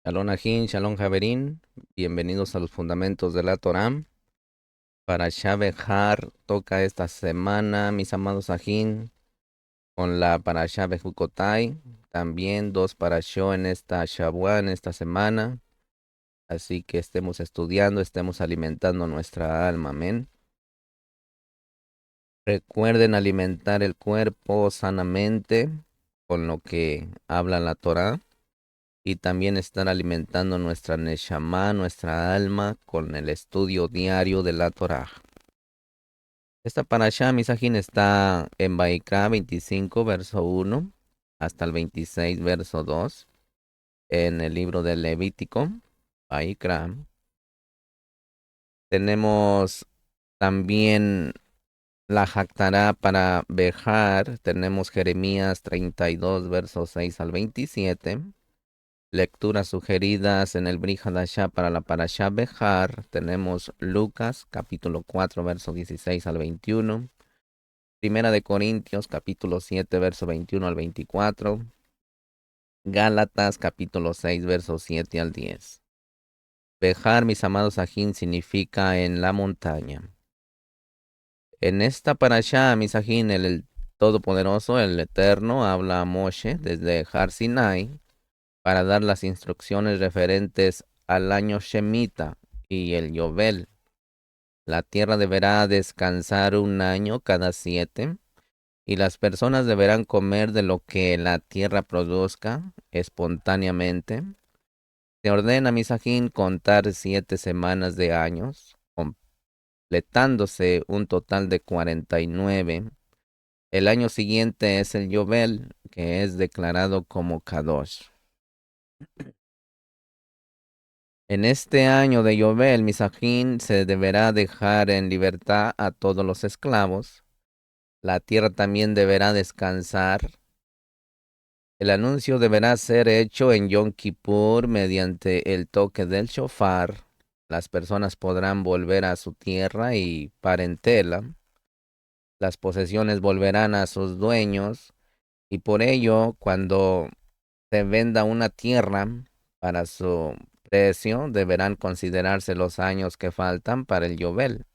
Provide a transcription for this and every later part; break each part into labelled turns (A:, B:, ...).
A: Shalom Ajín, Shalom Javerín, bienvenidos a los fundamentos de la Torá. Para Behar toca esta semana, mis amados Ajín, con la Parashá Bejucotai, también dos Parashó en esta Shabuá, en esta semana. Así que estemos estudiando, estemos alimentando nuestra alma, amén. Recuerden alimentar el cuerpo sanamente con lo que habla la Torá. Y también estar alimentando nuestra Neshama, nuestra alma, con el estudio diario de la Torah. Esta parashá, Misajín, está en Baikra 25, verso 1, hasta el 26, verso 2, en el libro del Levítico, Baikra. Tenemos también la Jactará para Bejar, tenemos Jeremías 32, versos 6 al 27. Lecturas sugeridas en el Brit Hadashah para la Parashá Behar. Tenemos Lucas, capítulo 4, verso 16 al 21. Primera de Corintios, capítulo 7, verso 21 al 24. Gálatas, capítulo 6, verso 7 al 10. Behar, mis amados ajín, significa en la montaña. En esta Parashá, mis ajín, el Todopoderoso, el Eterno, habla a Moshe desde Har Sinai para dar las instrucciones referentes al año Shemitah y el Yobel. La tierra deberá descansar un año cada 7, y las personas deberán comer de lo que la tierra produzca espontáneamente. Se ordena, Misajín, contar 7 semanas de años, completándose un total de 49. El año siguiente es el Yobel, que es declarado como Kadosh. En este año de Yobel, Misajín, se deberá dejar en libertad a todos los esclavos. La tierra también deberá descansar. El anuncio deberá ser hecho en Yom Kippur mediante el toque del shofar. Las personas podrán volver a su tierra y parentela. Las posesiones volverán a sus dueños. Y por ello, cuando se venda una tierra para su precio, deberán considerarse los años que faltan para el Yobel.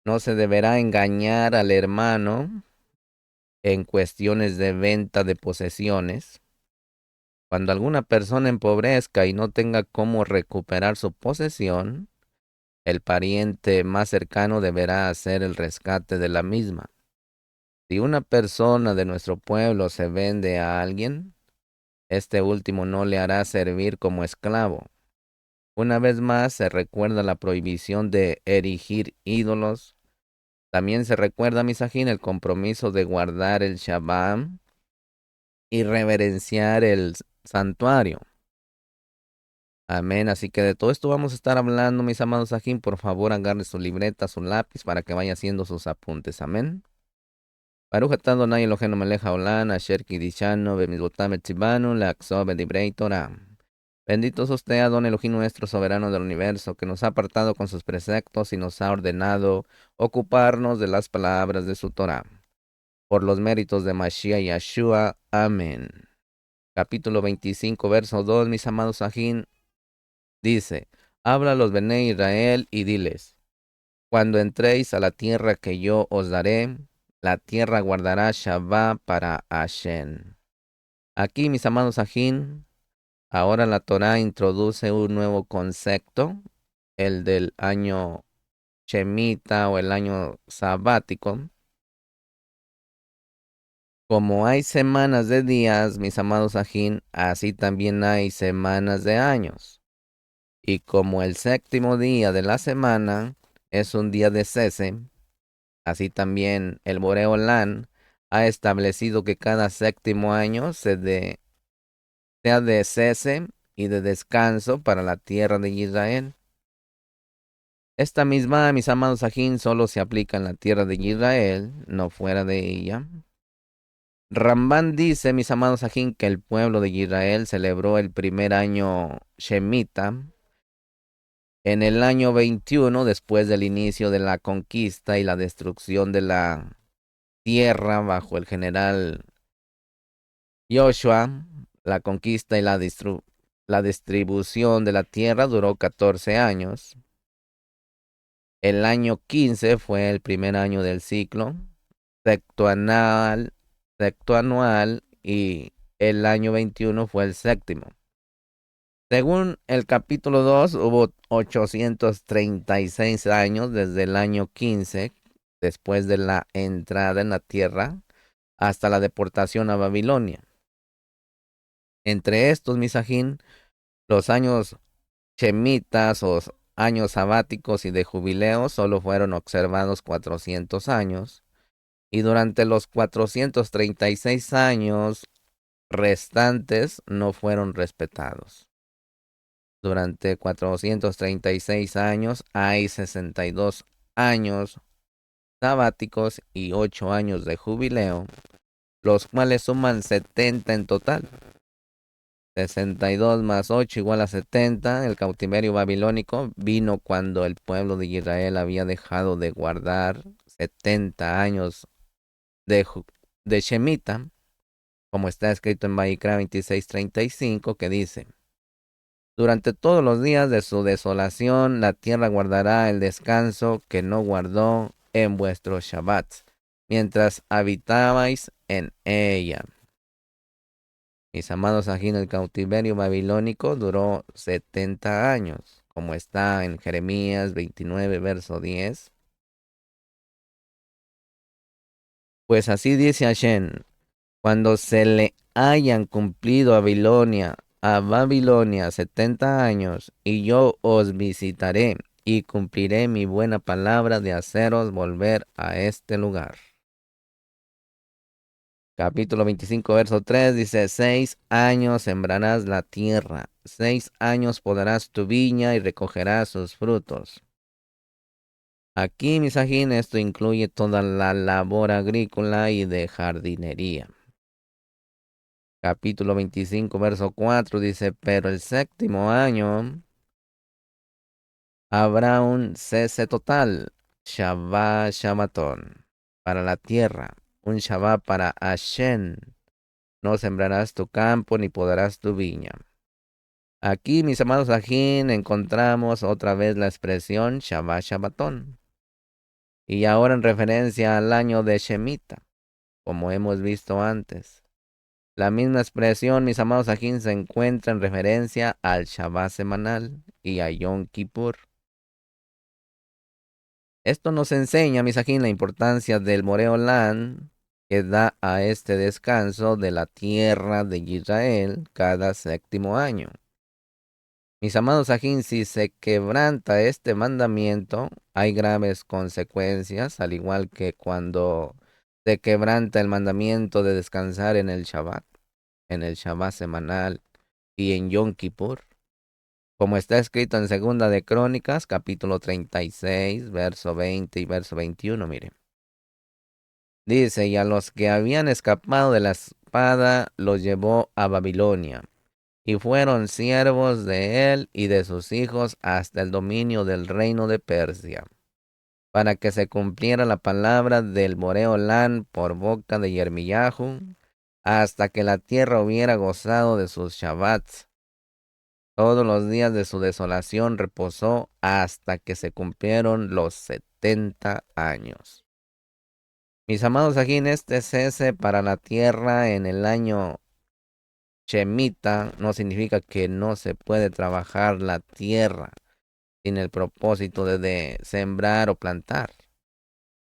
A: No se deberá engañar al hermano en cuestiones de venta de posesiones. Cuando alguna persona empobrezca y no tenga cómo recuperar su posesión, el pariente más cercano deberá hacer el rescate de la misma. Si una persona de nuestro pueblo se vende a alguien, este último no le hará servir como esclavo. Una vez más se recuerda la prohibición de erigir ídolos. También se recuerda, Misajín, el compromiso de guardar el Shabbat y reverenciar el santuario. Amén. Así que de todo esto vamos a estar hablando, mis amados Sajín. Por favor, agarre su libreta, su lápiz para que vaya haciendo sus apuntes. Amén. Baruch atah Adonai Eloheinu melech haolam, asher kidishanu bemizvotav etzivanu leakzov bedivrei Torah. Bendito es usted, Adón Elohim nuestro, soberano del universo, que nos ha apartado con sus preceptos y nos ha ordenado ocuparnos de las palabras de su Torah. Por los méritos de Mashiach y Yeshua. Amén. Capítulo 25, verso 2, mis amados Sajín. Dice, habla a los Bené Israel y diles, cuando entréis a la tierra que yo os daré, la tierra guardará Shabbat para Hashem. Aquí, mis amados Ajín, ahora la Torah introduce un nuevo concepto, el del año Shemitah o el año sabático. Como hay semanas de días, mis amados Ajín, así también hay semanas de años. Y como el séptimo día de la semana es un día de cese, así también el Boreolán ha establecido que cada séptimo año sea de cese y de descanso para la tierra de Israel. Esta misma, mis amados ajín, solo se aplica en la tierra de Israel, no fuera de ella. Rambán dice, mis amados ajín, que el pueblo de Israel celebró el primer año Shemitah en el año 21 después del inicio de la conquista y la destrucción de la tierra bajo el general Joshua. La conquista y la La distribución de la tierra duró 14 años. El año 15 fue el primer año del ciclo sextoanual, sextoanual y el año 21 fue el séptimo. Según el capítulo 2, hubo 836 años desde el año 15, después de la entrada en la tierra, hasta la deportación a Babilonia. Entre estos, Misajín, los años chemitas o años sabáticos y de jubileo solo fueron observados 400 años, y durante los 436 años restantes no fueron respetados. Durante 436 años hay 62 años sabáticos y 8 años de jubileo, los cuales suman 70 en total. 62 más 8 igual a 70. El cautiverio babilónico vino cuando el pueblo de Israel había dejado de guardar 70 años de, de Shemitah, como está escrito en Vayikra 26:35, que dice: durante todos los días de su desolación, la tierra guardará el descanso que no guardó en vuestros Shabbats, mientras habitabais en ella. Mis amados, aquí en el cautiverio babilónico duró 70 años, como está en Jeremías 29, verso 10. Pues así dice Hashem: cuando se le hayan cumplido a Babilonia 70 años, y yo os visitaré y cumpliré mi buena palabra de haceros volver a este lugar. Capítulo 25, verso 3 dice: 6 años sembrarás la tierra, 6 años podarás tu viña y recogerás sus frutos. Aquí, misajín, esto incluye toda la labor agrícola y de jardinería. Capítulo 25, verso 4 dice: pero el séptimo año habrá un cese total, Shabbat Shabbatón, para la tierra, un Shabbat para Hashem. No sembrarás tu campo ni podarás tu viña. Aquí, mis amados ajín, encontramos otra vez la expresión Shabbat Shabbatón. Y ahora en referencia al año de Shemitah, como hemos visto antes. La misma expresión, mis amados ajín, se encuentra en referencia al Shabbat semanal y a Yom Kippur. Esto nos enseña, mis ajín, la importancia del Boreolán que da a este descanso de la tierra de Israel cada séptimo año. Mis amados ajín, si se quebranta este mandamiento, hay graves consecuencias, al igual que cuando se quebranta el mandamiento de descansar en el Shabbat semanal y en Yom Kippur, como está escrito en Segunda de Crónicas, capítulo 36, verso 20 y verso 21, mire. Dice: y a los que habían escapado de la espada los llevó a Babilonia, y fueron siervos de él y de sus hijos hasta el dominio del reino de Persia, para que se cumpliera la palabra del Boreolán por boca de Yermiyahu, hasta que la tierra hubiera gozado de sus Shabbats. Todos los días de su desolación reposó hasta que se cumplieron los 70 años. Mis amados, aquí en este cese para la tierra en el año Shemitah no significa que no se puede trabajar la tierra sin el propósito de sembrar o plantar.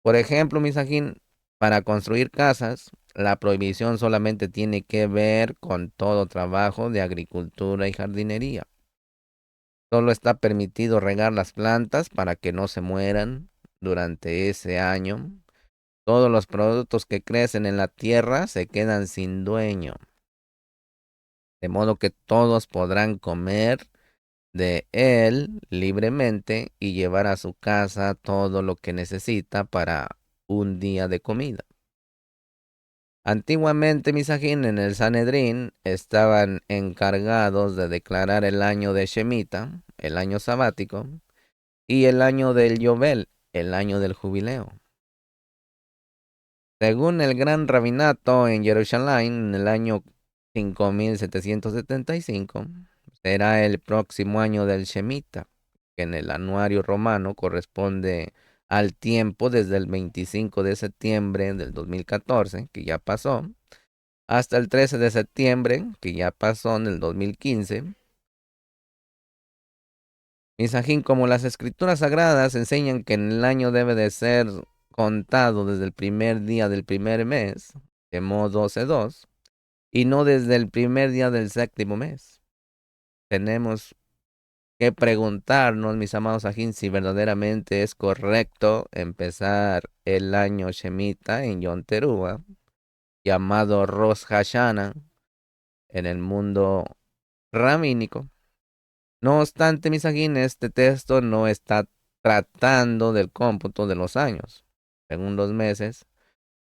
A: Por ejemplo, misajín, para construir casas, la prohibición solamente tiene que ver con todo trabajo de agricultura y jardinería. Solo está permitido regar las plantas para que no se mueran durante ese año. Todos los productos que crecen en la tierra se quedan sin dueño, de modo que todos podrán comer de él libremente y llevar a su casa todo lo que necesita para un día de comida. Antiguamente, misajín, en el Sanedrín estaban encargados de declarar el año de Shemitah, el año sabático, y el año del Yobel, el año del jubileo. Según el gran rabinato en Jerusalén, en el año 5775, será el próximo año del Shemitah, que en el anuario romano corresponde al tiempo desde el 25 de septiembre del 2014, que ya pasó, hasta el 13 de septiembre, que ya pasó en el 2015. Misajín, como las escrituras sagradas enseñan que en el año debe de ser contado desde el primer día del primer mes, Shemot 12:2, y no desde el primer día del séptimo mes. Tenemos que preguntarnos, mis amados ajín, si verdaderamente es correcto empezar el año Shemitah en Yom Teruah, llamado Rosh Hashanah, en el mundo rabínico. No obstante, mis ajín, este texto no está tratando del cómputo de los años, según los meses,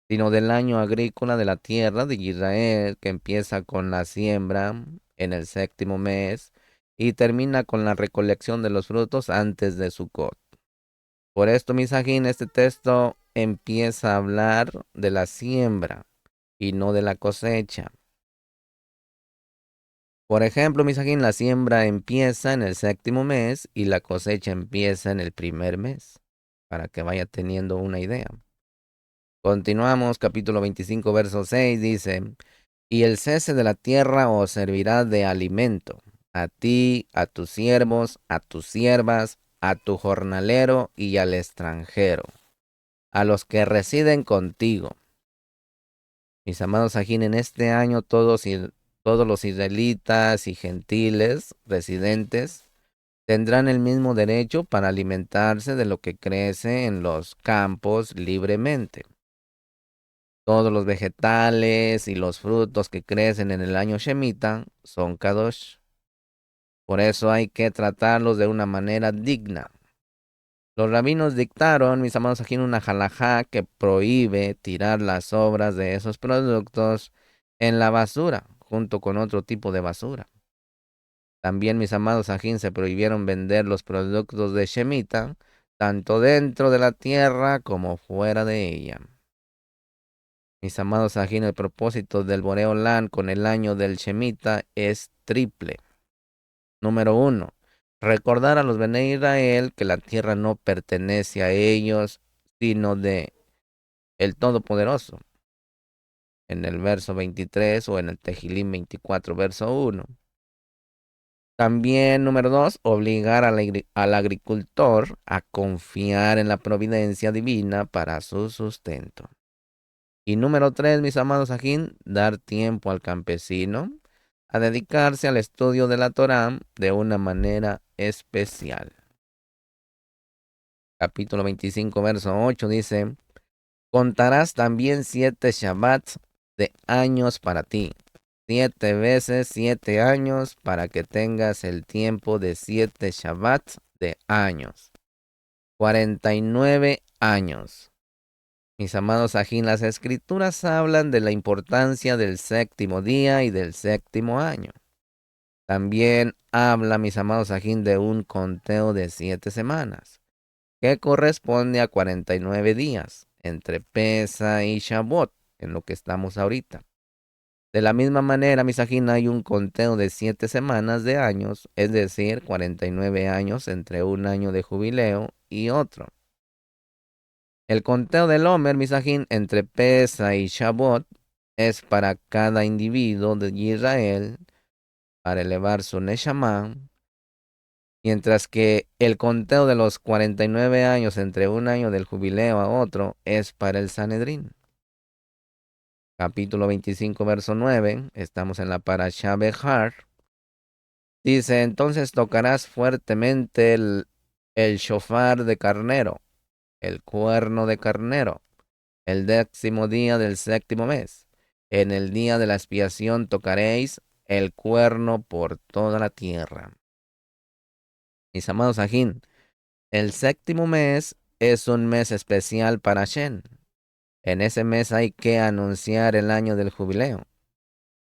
A: sino del año agrícola de la tierra de Israel, que empieza con la siembra en el séptimo mes y termina con la recolección de los frutos antes de Sucot. Por esto, misajín, este texto empieza a hablar de la siembra y no de la cosecha. Por ejemplo, misajín, la siembra empieza en el séptimo mes y la cosecha empieza en el primer mes, para que vaya teniendo una idea. Continuamos, capítulo 25, verso 6, dice: y el cese de la tierra os servirá de alimento, a ti, a tus siervos, a tus siervas, a tu jornalero y al extranjero, a los que residen contigo. Mis amados ajín, en este año todos los israelitas y gentiles residentes tendrán el mismo derecho para alimentarse de lo que crece en los campos libremente. Todos los vegetales y los frutos que crecen en el año Shemitah son Kadosh. Por eso hay que tratarlos de una manera digna. Los rabinos dictaron, mis amados, aquí una halajá que prohíbe tirar las sobras de esos productos en la basura, junto con otro tipo de basura. También, mis amados ajín, se prohibieron vender los productos de Shemitah, tanto dentro de la tierra como fuera de ella. Mis amados ajín, el propósito del Boreolán con el año del Shemitah es triple. Número 1. Recordar a los Bene Israel que la tierra no pertenece a ellos, sino de el Todopoderoso. En el verso 23 o en el Tejilim 24, verso 1. También, número 2, obligar al agricultor a confiar en la providencia divina para su sustento. Y número 3, mis amados ajín, dar tiempo al campesino a dedicarse al estudio de la Torá de una manera especial. Capítulo 25, verso 8 dice: contarás también 7 Shabbats de años para ti, 7 veces 7 años, para que tengas el tiempo de 7 Shabbats de años. 49 años. Mis amados ajín, las escrituras hablan de la importancia del séptimo día y del séptimo año. También habla, mis amados ajín, de un conteo de 7 semanas, que corresponde a 49 días, entre Pesa y Shavuot, en lo que estamos ahorita. De la misma manera, mis ajín, hay un conteo de 7 semanas de años, es decir, 49 años entre un año de jubileo y otro. El conteo del Homer, misajín, entre Pesa y Shavuot es para cada individuo de Israel para elevar su Neshama, mientras que el conteo de los 49 años entre un año del jubileo a otro es para el Sanedrín. Capítulo 25, verso 9, estamos en la Parashá Behar. Dice: entonces tocarás fuertemente el shofar de carnero, el cuerno de carnero, el 10º día del séptimo mes. En el día de la expiación tocaréis el cuerno por toda la tierra. Mis amados ajín, el séptimo mes es un mes especial para Shen. En ese mes hay que anunciar el año del jubileo.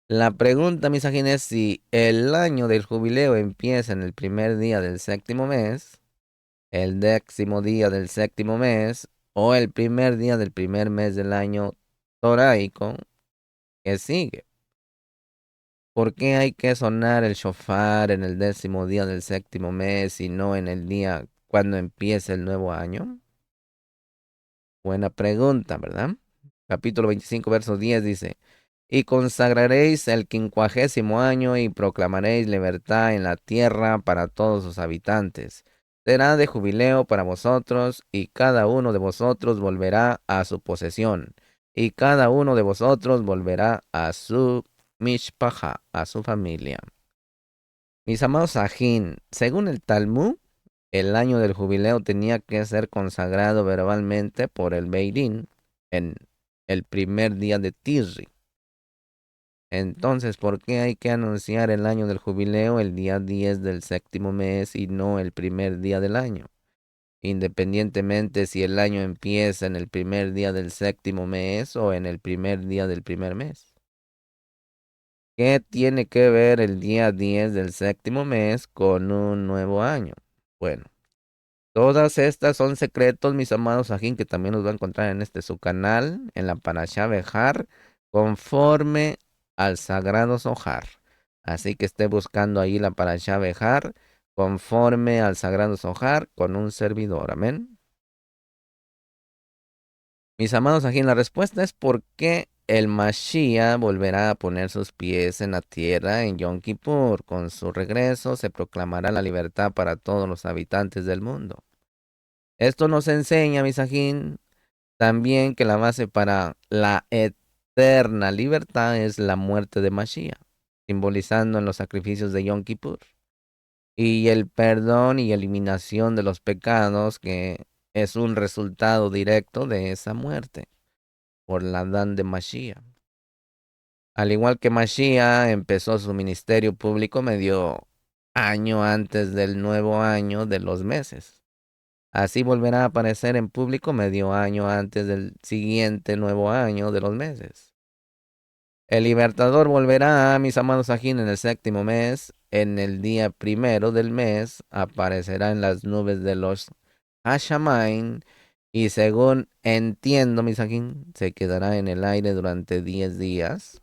A: La pregunta, mis ajín, es si el año del jubileo empieza en el primer día del séptimo mes, el 10º día del séptimo mes o el primer día del primer mes del año toraico que sigue. ¿Por qué hay que sonar el shofar en el 10º día del 7º mes y no en el día cuando empiece el nuevo año? Buena pregunta, ¿verdad? Capítulo 25, verso 10 dice, y consagraréis el 50º año y proclamaréis libertad en la tierra para todos sus habitantes. Será de jubileo para vosotros, y cada uno de vosotros volverá a su posesión, y cada uno de vosotros volverá a su mishpacha, a su familia. Mis amados Sajín, según el Talmud, el año del jubileo tenía que ser consagrado verbalmente por el Beirín en el primer día de Tisri. Entonces, ¿por qué hay que anunciar el año del jubileo el día 10 del 7º mes y no el primer día del año? Independientemente si el año empieza en el primer día del 7º mes o en el primer día del primer mes. ¿Qué tiene que ver el día 10 del 7º mes con un nuevo año? Bueno, todas estas son secretos, mis amados ajín, que también los va a encontrar en su canal, en la Parashá Bejar, conforme al Sagrado Zohar. Así que esté buscando ahí la Parashá Bejar, conforme al Sagrado Zohar, con un servidor. Amén. Mis amados ajín, la respuesta es por qué el Mashiach volverá a poner sus pies en la tierra en Yom Kippur. Con su regreso se proclamará la libertad para todos los habitantes del mundo. Esto nos enseña, Misajín, también que la base para la eterna libertad es la muerte de Mashiach, simbolizando en los sacrificios de Yom Kippur, y el perdón y eliminación de los pecados, que es un resultado directo de esa muerte por la Dan de Mashiach. Al igual que Mashiach empezó su ministerio público medio año antes del nuevo año de los meses. Así volverá a aparecer en público medio año antes del siguiente nuevo año de los meses. El libertador volverá, mis amados ajín, en el 7º mes. En el día primero del mes aparecerá en las nubes de los Hashamain. Y según entiendo, mis ajín, se quedará en el aire durante 10 días.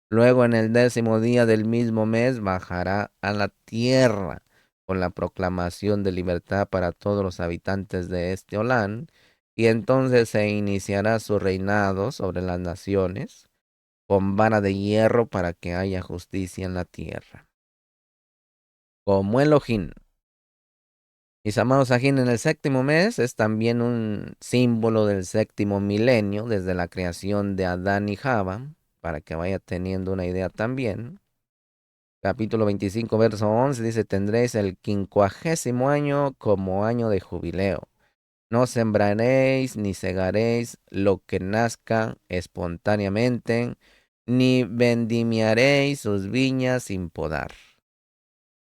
A: Luego en el 10º día del mismo mes bajará a la tierra con la proclamación de libertad para todos los habitantes de este Olán, y entonces se iniciará su reinado sobre las naciones con vara de hierro para que haya justicia en la tierra. Como Elohim. Mis amados ajín, en el 7º mes es también un símbolo del 7º milenio desde la creación de Adán y Java, para que vaya teniendo una idea también. Capítulo 25, verso 11 dice, tendréis el 50º año como año de jubileo. No sembraréis ni segaréis lo que nazca espontáneamente, ni vendimiaréis sus viñas sin podar.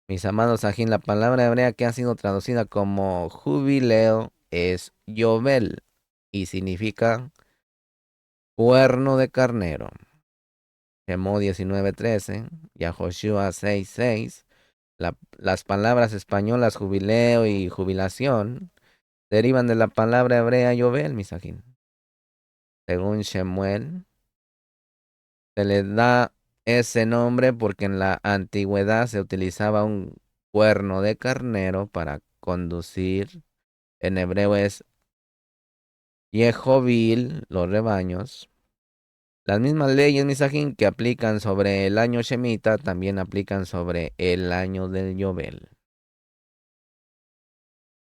A: Mis amados ajín, la palabra hebrea que ha sido traducida como jubileo es yovel y significa cuerno de carnero. Shemó 19:13, Yahoshua 6:6. Las palabras españolas jubileo y jubilación derivan de la palabra hebrea yovel, misajín. Según Shemuel, se le da ese nombre porque en la antigüedad se utilizaba un cuerno de carnero para conducir. En hebreo es Yehovil, los rebaños. Las mismas leyes, misajín, que aplican sobre el año Shemitah, también aplican sobre el año del Yobel.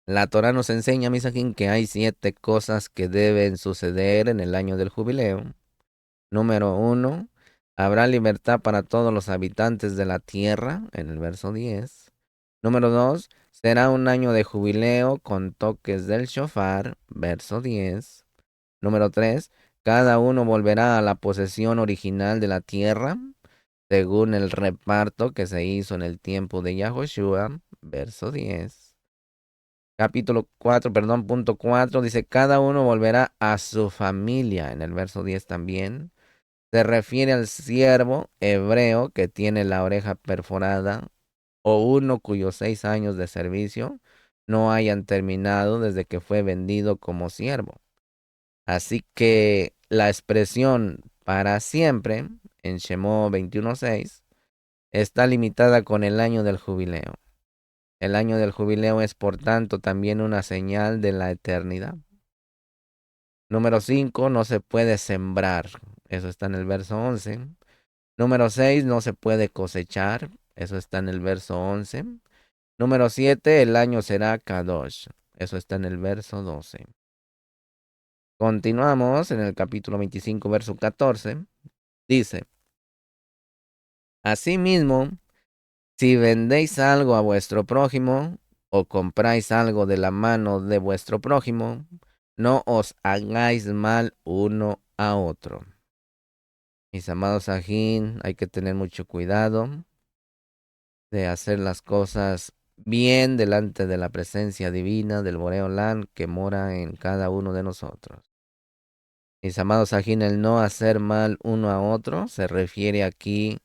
A: La Torah nos enseña, misajín, que hay 7 cosas que deben suceder en el año del jubileo. Número 1, habrá libertad para todos los habitantes de la tierra, en el verso 10. Número 2, será un año de jubileo con toques del shofar, verso 10. Número 3, cada uno volverá a la posesión original de la tierra, según el reparto que se hizo en el tiempo de Yahoshua, verso 10. Capítulo 4, perdón, punto 4, dice, cada uno volverá a su familia, en el verso 10 también. Se refiere al siervo hebreo que tiene la oreja perforada o uno cuyos 6 años de servicio no hayan terminado desde que fue vendido como siervo. Así que la expresión para siempre en Shemó 21:6 está limitada con el año del jubileo. El año del jubileo es, por tanto, también una señal de la eternidad. Número 5, no se puede sembrar. Eso está en el verso 11. Número 6, no se puede cosechar. Eso está en el verso 11. Número 7, el año será Kadosh. Eso está en el verso 12. Continuamos en el capítulo 25, verso 14. Dice, asimismo, si vendéis algo a vuestro prójimo o compráis algo de la mano de vuestro prójimo, no os hagáis mal uno a otro. Mis amados ajín, hay que tener mucho cuidado de hacer las cosas bien delante de la presencia divina del Boreolán que mora en cada uno de nosotros. Mis amados ajín, el no hacer mal uno a otro se refiere aquí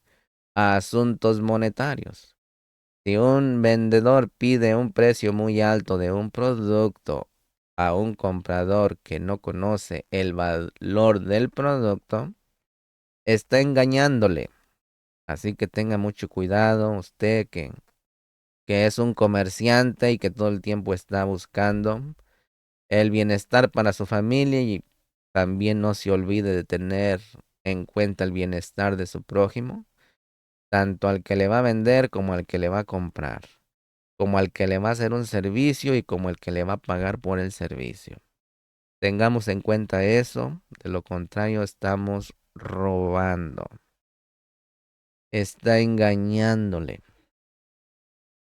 A: a asuntos monetarios. Si un vendedor pide un precio muy alto de un producto a un comprador que no conoce el valor del producto, está engañándole. Así que tenga mucho cuidado usted que es un comerciante y que todo el tiempo está buscando el bienestar para su familia y también no se olvide de tener en cuenta el bienestar de su prójimo, tanto al que le va a vender como al que le va a comprar, como al que le va a hacer un servicio y como el que le va a pagar por el servicio. Tengamos en cuenta eso, de lo contrario estamos robando, está engañándole.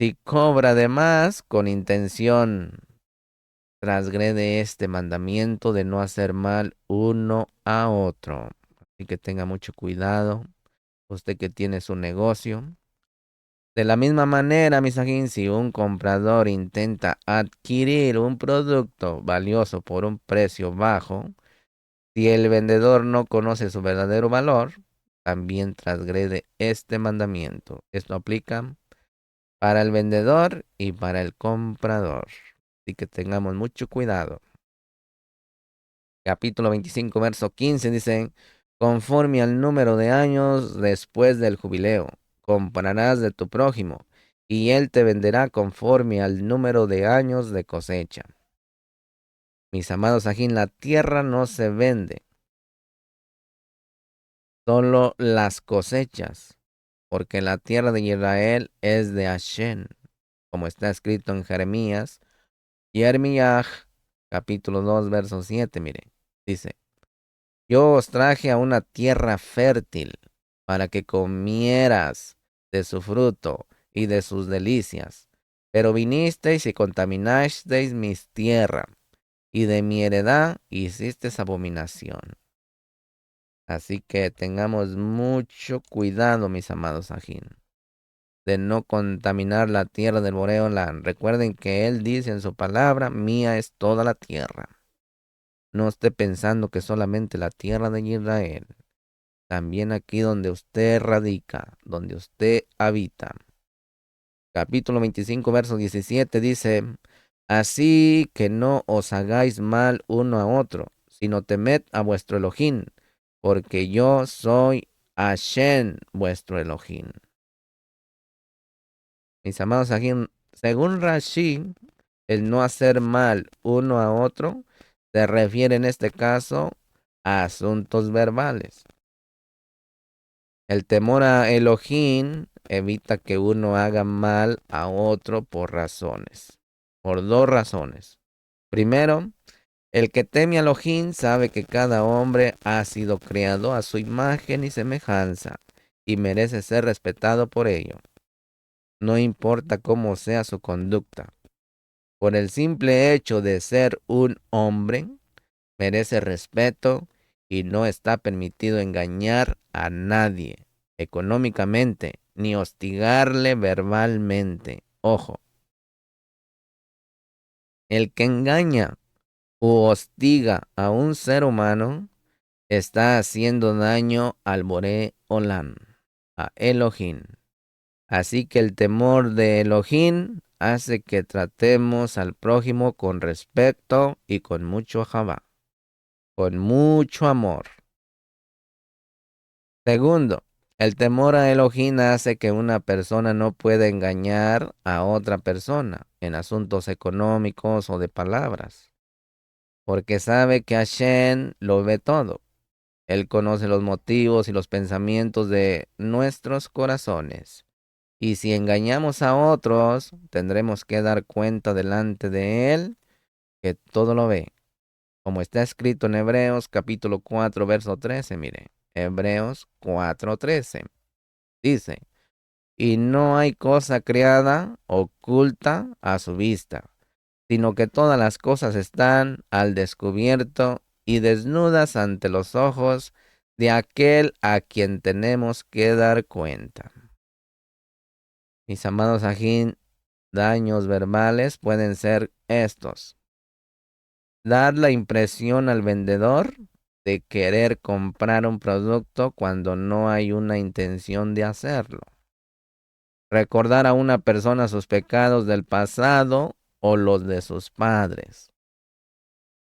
A: Si cobra de más con intención, transgrede este mandamiento de no hacer mal uno a otro. Así que tenga mucho cuidado, usted que tiene su negocio. De la misma manera, misajín, si un comprador intenta adquirir un producto valioso por un precio bajo, si el vendedor no conoce su verdadero valor, también transgrede este mandamiento. Esto aplica para el vendedor y para el comprador. Así que tengamos mucho cuidado. Capítulo 25, verso 15 dice, conforme al número de años después del jubileo, comprarás de tu prójimo, y él te venderá conforme al número de años de cosecha. Mis amados ajín, la tierra no se vende, solo las cosechas, porque la tierra de Israel es de Hashem, como está escrito en Jeremías, Jeremías, capítulo 2, verso 7, mire, dice, yo os traje a una tierra fértil para que comieras de su fruto y de sus delicias. Pero vinisteis y contaminasteis mis tierras, y de mi heredad hicisteis abominación. Así que tengamos mucho cuidado, mis amados ajín, de no contaminar la tierra del Boreolán. Recuerden que Él dice en su palabra, mía es toda la tierra. No esté pensando que solamente la tierra de Israel. También aquí donde usted radica, donde usted habita. Capítulo 25, verso 17 dice, así que no os hagáis mal uno a otro, sino temed a vuestro Elohim, porque yo soy Hashem, vuestro Elohim. Mis amados aquí, según Rashi, el no hacer mal uno a otro se refiere en este caso a asuntos verbales. El temor a Elohim evita que uno haga mal a otro por razones. Por dos razones. Primero, el que teme a Elohim sabe que cada hombre ha sido creado a su imagen y semejanza y merece ser respetado por ello. No importa cómo sea su conducta. Por el simple hecho de ser un hombre, merece respeto y no está permitido engañar a nadie económicamente ni hostigarle verbalmente. Ojo, el que engaña o hostiga a un ser humano está haciendo daño al Boré Olam, a Elohim. Así que el temor de Elohim hace que tratemos al prójimo con respeto y con mucho javá, con mucho amor. Segundo, El temor a Elohim hace que una persona no pueda engañar a otra persona en asuntos económicos o de palabras, porque sabe que Hashem lo ve todo. Él conoce los motivos y los pensamientos de nuestros corazones. Y si engañamos a otros, tendremos que dar cuenta delante de Él que todo lo ve. Como está escrito en Hebreos capítulo 4, verso 13, mire, Hebreos 4:13. Dice, y no hay cosa creada oculta a su vista, sino que todas las cosas están al descubierto y desnudas ante los ojos de aquel a quien tenemos que dar cuenta. Mis amados ajín, daños verbales pueden ser estos: dar la impresión al vendedor de querer comprar un producto cuando no hay una intención de hacerlo. Recordar a una persona sus pecados del pasado o los de sus padres.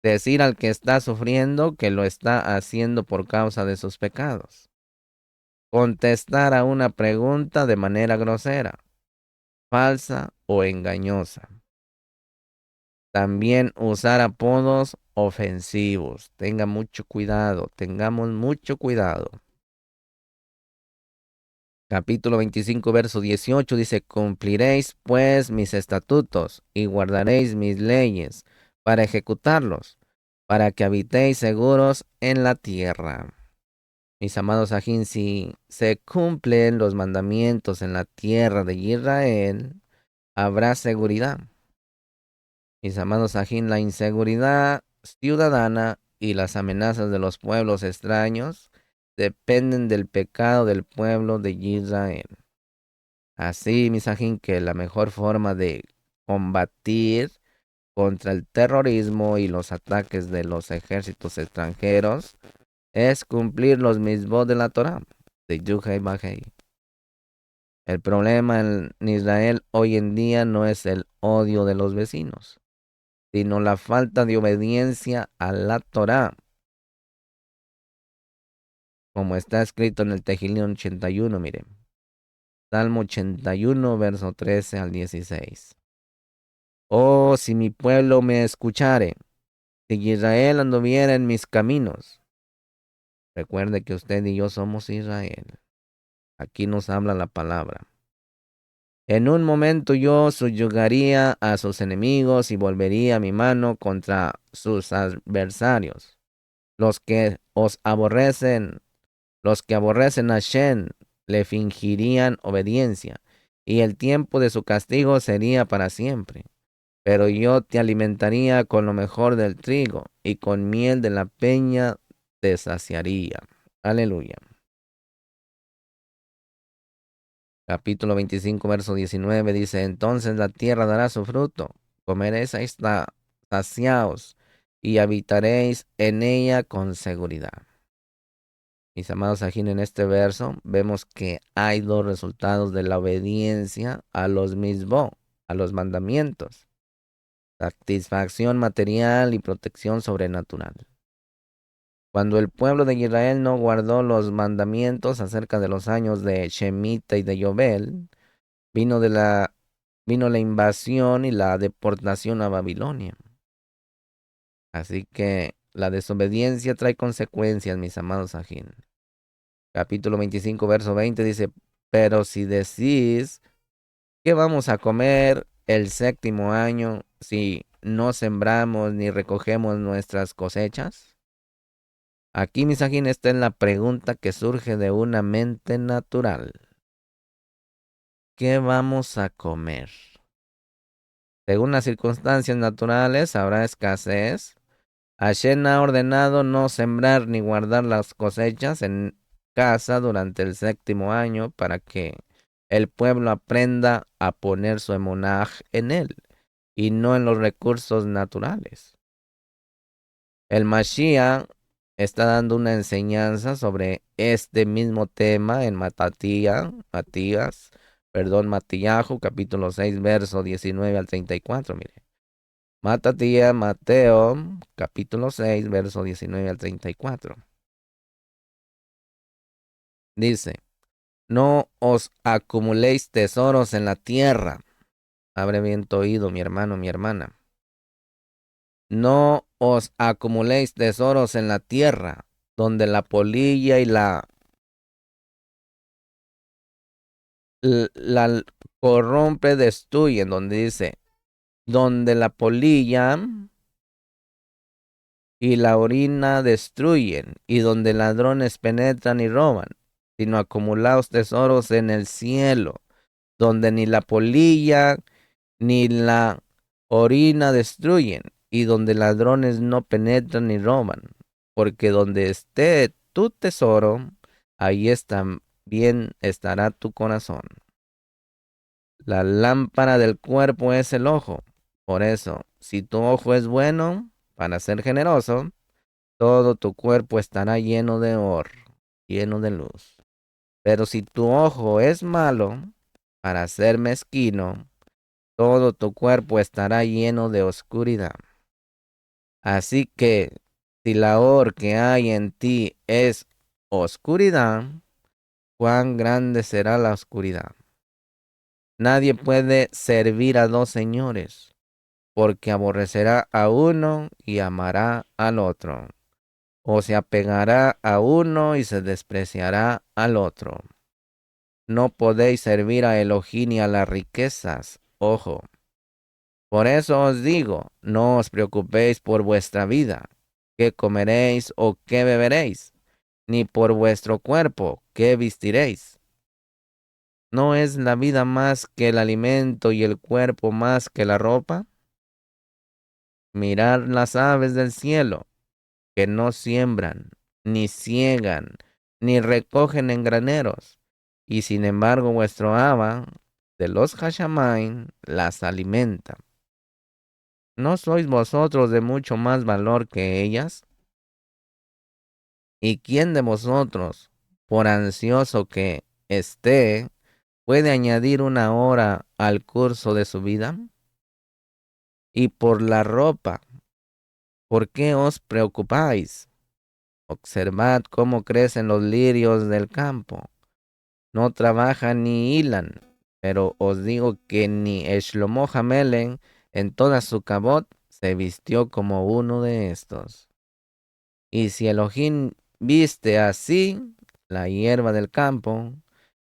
A: Decir al que está sufriendo que lo está haciendo por causa de sus pecados. Contestar a una pregunta de manera grosera, falsa o engañosa. También usar apodos ofensivos. Tenga mucho cuidado, tengamos mucho cuidado. Capítulo 25, verso 18 dice, cumpliréis pues mis estatutos y guardaréis mis leyes para ejecutarlos, para que habitéis seguros en la tierra. Mis amados ajín, si se cumplen los mandamientos en la tierra de Israel, habrá seguridad. Mis amados ajín, la inseguridad ciudadana y las amenazas de los pueblos extraños dependen del pecado del pueblo de Israel. Así, mis ajín, que la mejor forma de combatir contra el terrorismo y los ataques de los ejércitos extranjeros es cumplir los mismos de la Torah, de Yuhei Bajei. El problema en Israel hoy en día no es el odio de los vecinos, sino la falta de obediencia a la Torah, como está escrito en el Tejilín 81, miren. Salmo 81, verso 13 al 16. Oh, si mi pueblo me escuchare, si Israel anduviera en mis caminos. Recuerde que usted y yo somos Israel. Aquí nos habla la palabra. En un momento yo subyugaría a sus enemigos y volvería mi mano contra sus adversarios. Los que os aborrecen, los que aborrecen a Shen, le fingirían obediencia, y el tiempo de su castigo sería para siempre. Pero yo te alimentaría con lo mejor del trigo, y con miel de la peña te saciaría. Aleluya. Capítulo 25, verso 19 dice, entonces la tierra dará su fruto, comeréis hasta saciaos, y habitaréis en ella con seguridad. Mis amados, aquí en este verso vemos que hay dos resultados de la obediencia a los mismos, a los mandamientos: satisfacción material y protección sobrenatural. Cuando el pueblo de Israel no guardó los mandamientos acerca de los años de Shemitah y de Yobel, vino la invasión y la deportación a Babilonia. Así que la desobediencia trae consecuencias, mis amados ajín. Capítulo 25, verso 20 dice, pero si decís, ¿qué vamos a comer el séptimo año si no sembramos ni recogemos nuestras cosechas? Aquí, mis ajín, está en la pregunta que surge de una mente natural. ¿Qué vamos a comer? Según las circunstancias naturales, habrá escasez. Hashem ha ordenado no sembrar ni guardar las cosechas en casa durante el séptimo año para que el pueblo aprenda a poner su emunaj en él y no en los recursos naturales. El Mashiach está dando una enseñanza sobre este mismo tema en Matías, capítulo 6, verso 19 al 34, mire. Mateo, capítulo 6, verso 19 al 34. Dice, No os acumuléis tesoros en la tierra. Abre bien tu oído, mi hermano, mi hermana. No os acumuléis tesoros en la tierra, donde la polilla y la corrompe destruyen, donde dice, donde la polilla y la orina destruyen, y donde ladrones penetran y roban, sino acumulaos tesoros en el cielo, donde ni la polilla ni la orina destruyen, y donde ladrones no penetran ni roban, porque donde esté tu tesoro, ahí también estará tu corazón. La lámpara del cuerpo es el ojo. Por eso, si tu ojo es bueno para ser generoso, todo tu cuerpo estará lleno de oro, lleno de luz. Pero si tu ojo es malo para ser mezquino, todo tu cuerpo estará lleno de oscuridad. Así que si la or que hay en ti es oscuridad, cuán grande será la oscuridad. Nadie puede servir a dos señores, porque aborrecerá a uno y amará al otro, o se apegará a uno y se despreciará al otro. No podéis servir a Elohim y a las riquezas. Ojo. Por eso os digo, no os preocupéis por vuestra vida, qué comeréis o qué beberéis, ni por vuestro cuerpo, qué vestiréis. ¿No es la vida más que el alimento y el cuerpo más que la ropa? Mirad las aves del cielo, que no siembran, ni ciegan, ni recogen en graneros, y sin embargo vuestro Abba de los Hashamaim las alimenta. ¿No sois vosotros de mucho más valor que ellas? ¿Y quién de vosotros, por ansioso que esté, puede añadir una hora al curso de su vida? Y por la ropa, ¿por qué os preocupáis? Observad cómo crecen los lirios del campo. No trabajan ni hilan, pero os digo que ni Shlomo Hamelech en toda su cabot se vistió como uno de estos. Y si Elohim viste así la hierba del campo,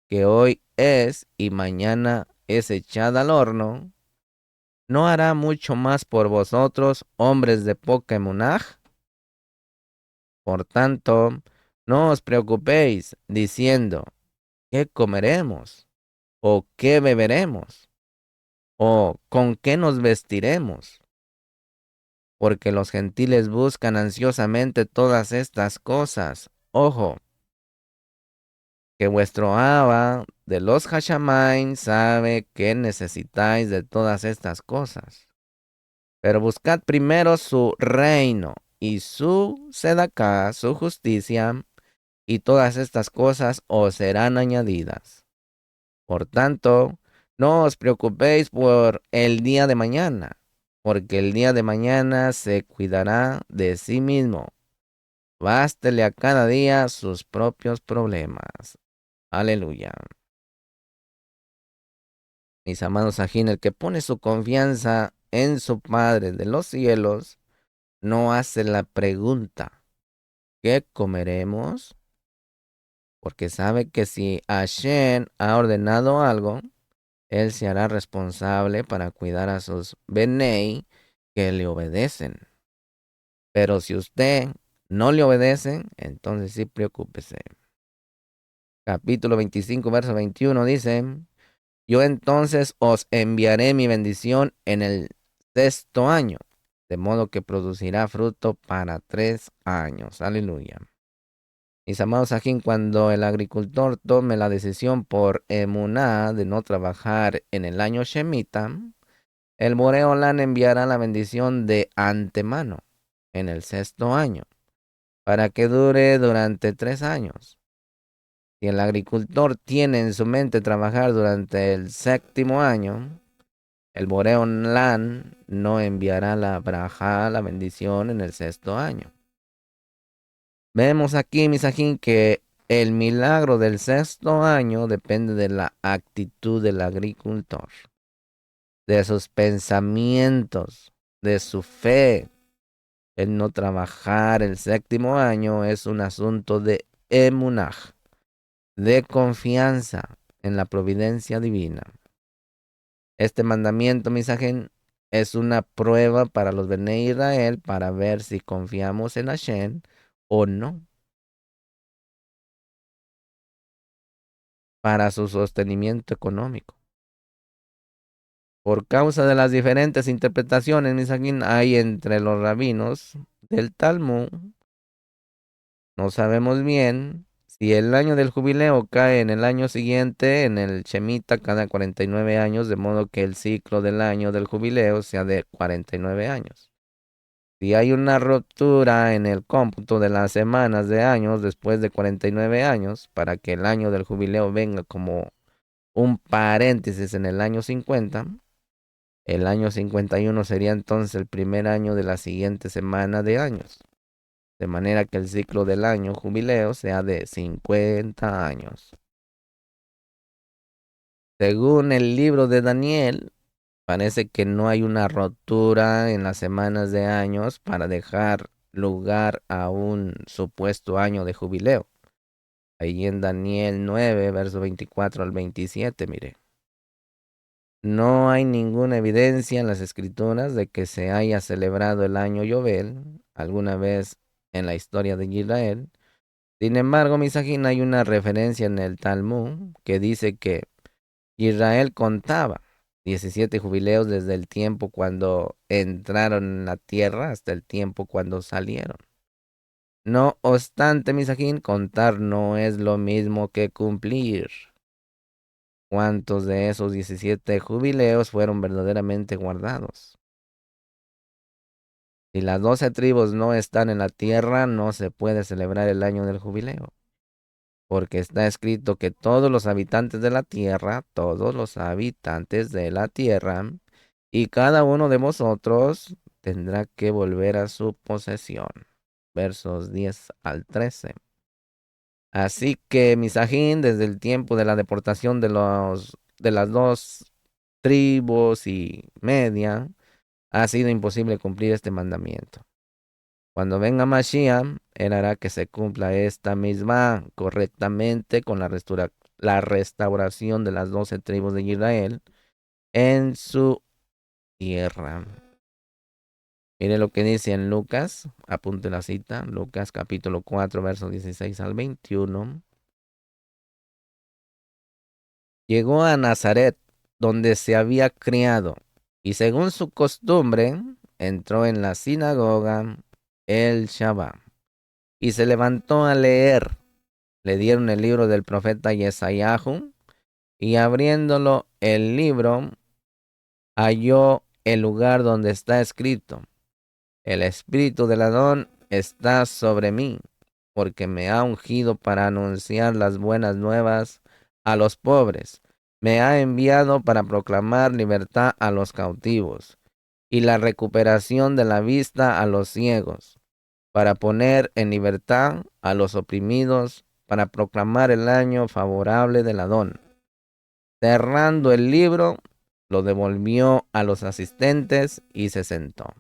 A: que hoy es y mañana es echada al horno, ¿no hará mucho más por vosotros, hombres de poca emunaj? Por tanto, no os preocupéis diciendo, ¿qué comeremos? ¿O qué beberemos? ¿O con qué nos vestiremos? Porque los gentiles buscan ansiosamente todas estas cosas. Ojo, que vuestro Abba de los Hashamaim sabe que necesitáis de todas estas cosas. Pero buscad primero su reino y su sedacá, su justicia, y todas estas cosas os serán añadidas. Por tanto, no os preocupéis por el día de mañana, porque el día de mañana se cuidará de sí mismo. Bástele a cada día sus propios problemas. Aleluya. Mis amados ajín, el que pone su confianza en su Padre de los cielos, no hace la pregunta, ¿qué comeremos? Porque sabe que si Hashem ha ordenado algo, él se hará responsable para cuidar a sus Benei que le obedecen. Pero si usted no le obedece, entonces sí preocúpese. Capítulo 25, verso 21 dice, yo entonces os enviaré mi bendición en el sexto año, de modo que producirá fruto para 3 años. Aleluya. Mis amados aquí, cuando el agricultor tome la decisión por emuná de no trabajar en el año Shemitah, el Boreolán enviará la bendición de antemano en el sexto año, para que dure durante 3 años. Si el agricultor tiene en su mente trabajar durante el séptimo año, el Boreolán no enviará la braja, la bendición, en el sexto año. Vemos aquí, Misajín, que el milagro del sexto año depende de la actitud del agricultor, de sus pensamientos, de su fe. El no trabajar el séptimo año es un asunto de emunaj, de confianza en la providencia divina. Este mandamiento, misajen, es una prueba para los Bnei Israel para ver si confiamos en Hashem o no, para su sostenimiento económico. Por causa de las diferentes interpretaciones, misajen, hay entre los rabinos del Talmud, no sabemos bien si el año del jubileo cae en el año siguiente, en el Shemitah, cada 49 años, de modo que el ciclo del año del jubileo sea de 49 años. Si hay una ruptura en el cómputo de las semanas de años después de 49 años, para que el año del jubileo venga como un paréntesis en el año 50, el año 51 sería entonces el primer año de la siguiente semana de años, de manera que el ciclo del año jubileo sea de 50 años. Según el libro de Daniel, parece que no hay una rotura en las semanas de años para dejar lugar a un supuesto año de jubileo. Ahí en Daniel 9, verso 24 al 27, mire. No hay ninguna evidencia en las escrituras de que se haya celebrado el año Yobel alguna vez en la historia de Israel. Sin embargo, misajín, hay una referencia en el Talmud que dice que Israel contaba 17 jubileos desde el tiempo cuando entraron en la tierra hasta el tiempo cuando salieron. No obstante, misajín, contar no es lo mismo que cumplir. ¿Cuántos de esos 17 jubileos fueron verdaderamente guardados? Si las 12 tribus no están en la tierra, no se puede celebrar el año del jubileo, porque está escrito que todos los habitantes de la tierra, todos los habitantes de la tierra, y cada uno de vosotros tendrá que volver a su posesión. Versos 10 al 13. Así que Misajín, desde el tiempo de la deportación de las dos tribus y media, ha sido imposible cumplir este mandamiento. Cuando venga Mashiach, él hará que se cumpla esta misma correctamente con la restauración de las 12 tribus de Israel en su tierra. Mire lo que dice en Lucas, apunte la cita, Lucas capítulo 4, versos 16 al 21. Llegó a Nazaret, donde se había criado, y según su costumbre, entró en la sinagoga el Shabbat, y se levantó a leer. Le dieron el libro del profeta Yesayahu, y abriéndolo el libro, halló el lugar donde está escrito: el espíritu del Adón está sobre mí, porque me ha ungido para anunciar las buenas nuevas a los pobres. Me ha enviado para proclamar libertad a los cautivos y la recuperación de la vista a los ciegos, para poner en libertad a los oprimidos, para proclamar el año favorable del Adón. Cerrando el libro, lo devolvió a los asistentes y se sentó.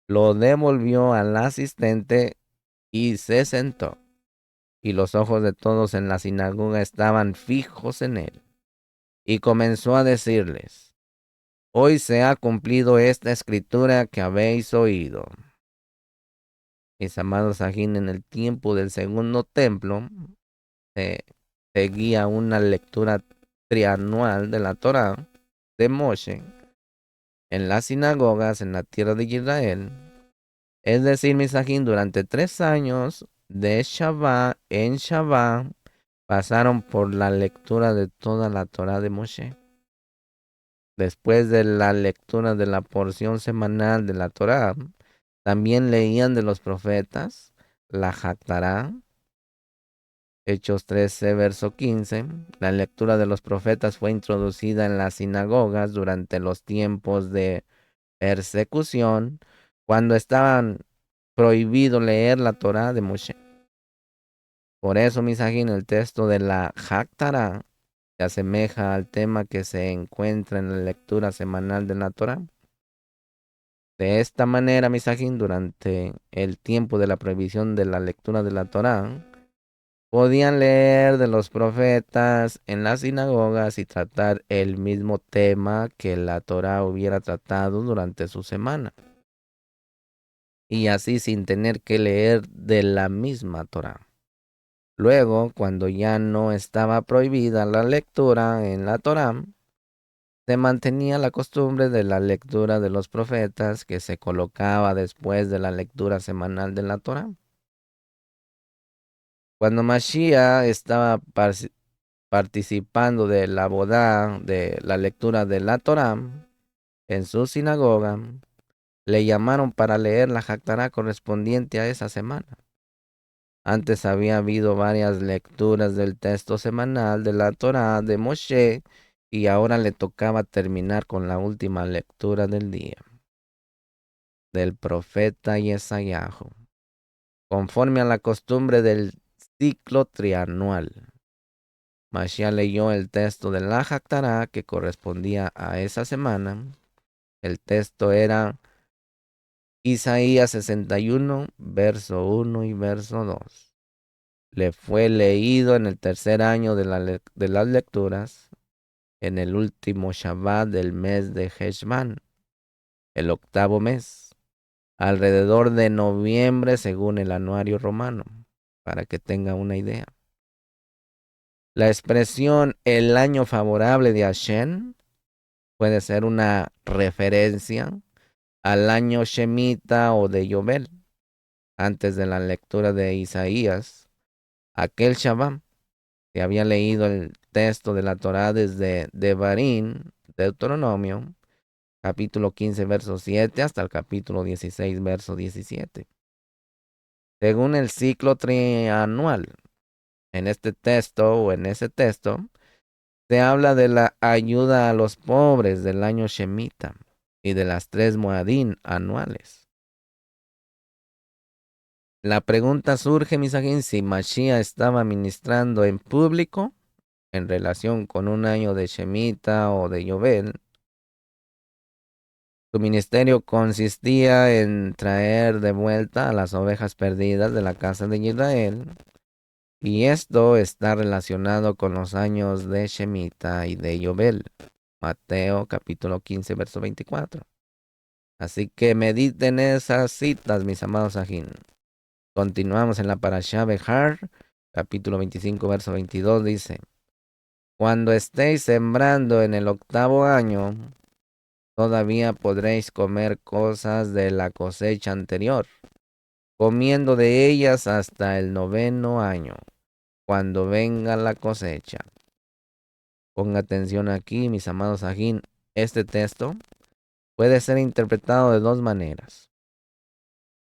A: Lo devolvió al asistente y se sentó. Y los ojos de todos en la sinagoga estaban fijos en él. Y comenzó a decirles: hoy se ha cumplido esta escritura que habéis oído. Mis amados ajín, en el tiempo del segundo templo, se seguía una lectura trianual de la Torá de Moshe en las sinagogas en la tierra de Israel. Es decir, Misajín, durante 3 años de Shabbat en Shabbat pasaron por la lectura de toda la Torá de Moshe. Después de la lectura de la porción semanal de la Torá, también leían de los profetas, la Haftará, Hechos 13, verso 15. La lectura de los profetas fue introducida en las sinagogas durante los tiempos de persecución, cuando estaban prohibido leer la Torá de Moshe. Por eso, Misajín, el texto de la Haftarah se asemeja al tema que se encuentra en la lectura semanal de la Torah. De esta manera, Misajín, durante el tiempo de la prohibición de la lectura de la Torah, podían leer de los profetas en las sinagogas y tratar el mismo tema que la Torah hubiera tratado durante su semana. Y así sin tener que leer de la misma Torah. Luego, cuando ya no estaba prohibida la lectura en la Torah, se mantenía la costumbre de la lectura de los profetas que se colocaba después de la lectura semanal de la Torah. Cuando Mashiach estaba participando de la boda de la lectura de la Torah en su sinagoga, le llamaron para leer la Haftarah correspondiente a esa semana. Antes había habido varias lecturas del texto semanal de la Torah de Moshe y ahora le tocaba terminar con la última lectura del día del profeta Yesayahu, conforme a la costumbre del ciclo trianual. Mashiach leyó el texto de la Haftarah que correspondía a esa semana. El texto era Isaías 61, verso 1 y verso 2. Le fue leído en el tercer año de las lecturas, en el último Shabbat del mes de Heshvan, el octavo mes, alrededor de noviembre según el anuario romano, para que tenga una idea. La expresión el año favorable de Hashem puede ser una referencia al año Shemitah o de Yobel, antes de la lectura de Isaías, aquel Shabbat que había leído el texto de la Torá desde Devarim, Deuteronomio, capítulo 15, verso 7, hasta el capítulo 16, verso 17. Según el ciclo trianual, en este texto o en ese texto, se habla de la ayuda a los pobres del año Shemitah y de las 3 Moadín anuales. La pregunta surge, Misajín, si Mashiach estaba ministrando en público en relación con un año de Shemitah o de Yobel. Su ministerio consistía en traer de vuelta a las ovejas perdidas de la casa de Israel, y esto está relacionado con los años de Shemitah y de Yobel. Mateo capítulo 15, verso 24. Así que mediten esas citas, mis amados ajín. Continuamos en la Parashá Behar, capítulo 25, verso 22, dice: Cuando estéis sembrando en el octavo año, todavía podréis comer cosas de la cosecha anterior, comiendo de ellas hasta el noveno año, cuando venga la cosecha. Ponga atención aquí, mis amados ajín. Este texto puede ser interpretado de dos maneras.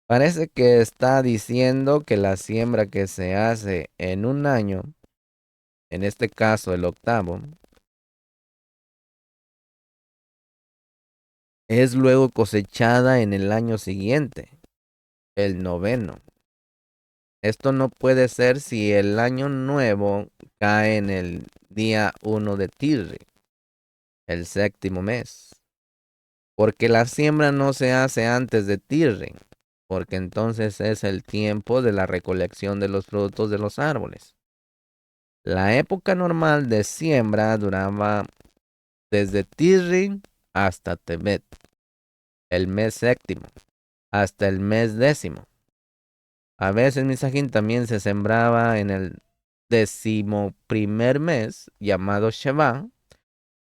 A: Parece que está diciendo que la siembra que se hace en un año, en este caso el octavo, es luego cosechada en el año siguiente, el noveno. Esto no puede ser si el año nuevo cae en el día 1 de Tirri, el séptimo mes. Porque la siembra no se hace antes de Tirri, porque entonces es el tiempo de la recolección de los frutos de los árboles. La época normal de siembra duraba desde Tirri hasta Tebet, el mes séptimo, hasta el mes décimo. A veces, Misajín, también se sembraba en el 11º mes, llamado Sheva.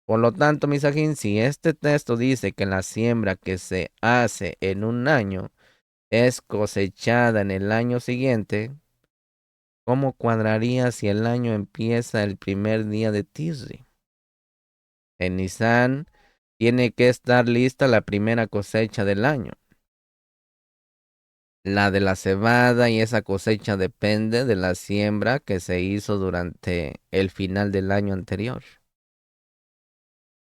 A: Por lo tanto, Misajín, si este texto dice que la siembra que se hace en un año es cosechada en el año siguiente, ¿cómo cuadraría si el año empieza el primer día de Tisri? En Nisan tiene que estar lista la primera cosecha del año, la de la cebada, y esa cosecha depende de la siembra que se hizo durante el final del año anterior.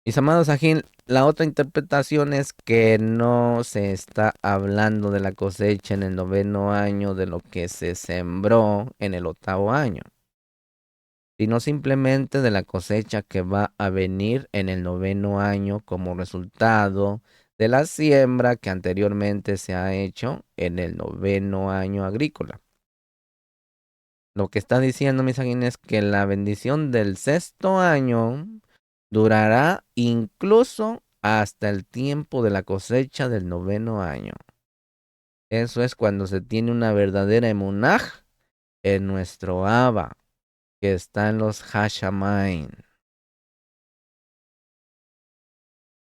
A: Mis amados aquí, la otra interpretación es que no se está hablando de la cosecha en el 9º año de lo que se sembró en el 8º año, sino simplemente de la cosecha que va a venir en el 9º año como resultado de la siembra que anteriormente se ha hecho en el 9º año agrícola. Lo que está diciendo Misaguín es que la bendición del 6º año durará incluso hasta el tiempo de la cosecha del 9º año. Eso es cuando se tiene una verdadera emunaj en nuestro Abba, que está en los Hashamain.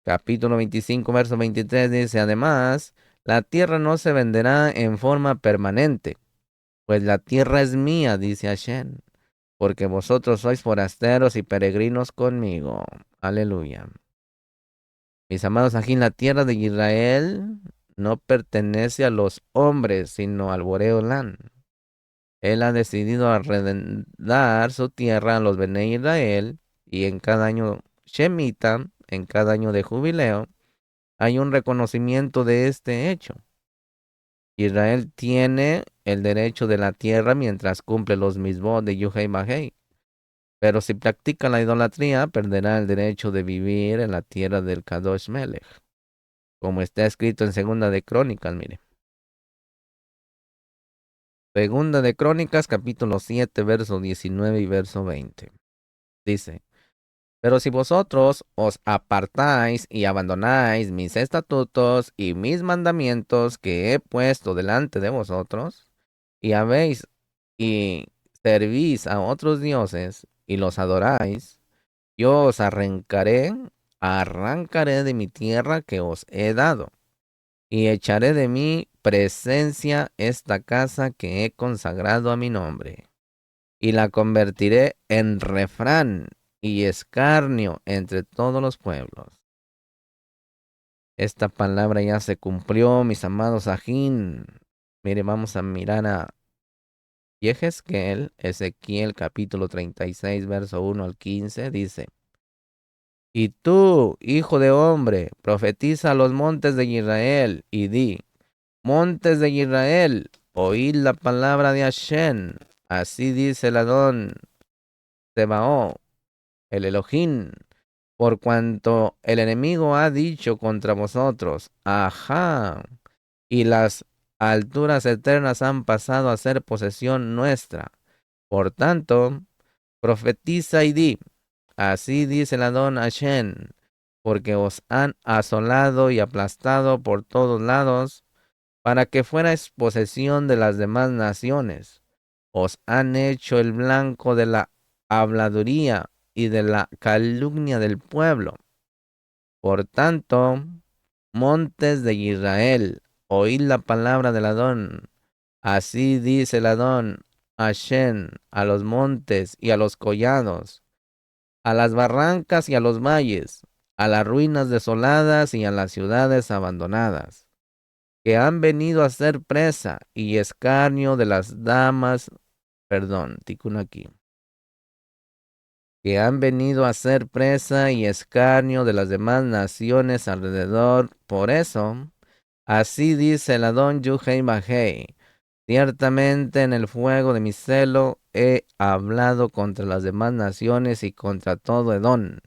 A: Capítulo 25, verso 23 dice, además, la tierra no se venderá en forma permanente, pues la tierra es mía, dice Hashem, porque vosotros sois forasteros y peregrinos conmigo. Aleluya. Mis amados, aquí en la tierra de Israel no pertenece a los hombres, sino al Boreolán. Él ha decidido arrendar su tierra a los Bene Israel, y en cada año Shemitah, en cada año de jubileo, hay un reconocimiento de este hecho. Israel tiene el derecho de la tierra mientras cumple los mismos de Yuhei Mahei. Pero si practica la idolatría, perderá el derecho de vivir en la tierra del Kadosh Melech, como está escrito en Segunda de Crónicas, mire. Segunda de Crónicas, capítulo 7, verso 19 y verso 20. Dice, pero si vosotros os apartáis y abandonáis mis estatutos y mis mandamientos que he puesto delante de vosotros, y habéis y servís a otros dioses y los adoráis, yo os arrancaré de mi tierra que os he dado, y echaré de mi presencia esta casa que he consagrado a mi nombre, y la convertiré en refrán y escarnio entre todos los pueblos. Esta palabra ya se cumplió, mis amados ajín. Mire, vamos a mirar a Yehezkel, Ezequiel capítulo 36, verso 1 al 15, dice, y tú, hijo de hombre, profetiza a los montes de Israel y di, montes de Israel, oíd la palabra de Hashem. Así dice el Adón Sebaot, el Elohim, por cuanto el enemigo ha dicho contra vosotros, ajá, y las alturas eternas han pasado a ser posesión nuestra. Por tanto, profetiza y di, así dice el Adón Hashem, porque os han asolado y aplastado por todos lados, para que fuerais posesión de las demás naciones. Os han hecho el blanco de la habladuría y de la calumnia del pueblo. Por tanto, montes de Israel, oíd la palabra del Adón. Así dice el Adón Hashem a los montes y a los collados, a las barrancas y a los valles, a las ruinas desoladas y a las ciudades abandonadas, que han venido a ser presa y escarnio de las damas, ticuno aquí, que han venido a ser presa y escarnio de las demás naciones alrededor. Por eso, así dice el Adón Yuhei Mahei, ciertamente en el fuego de mi celo he hablado contra las demás naciones y contra todo Edom,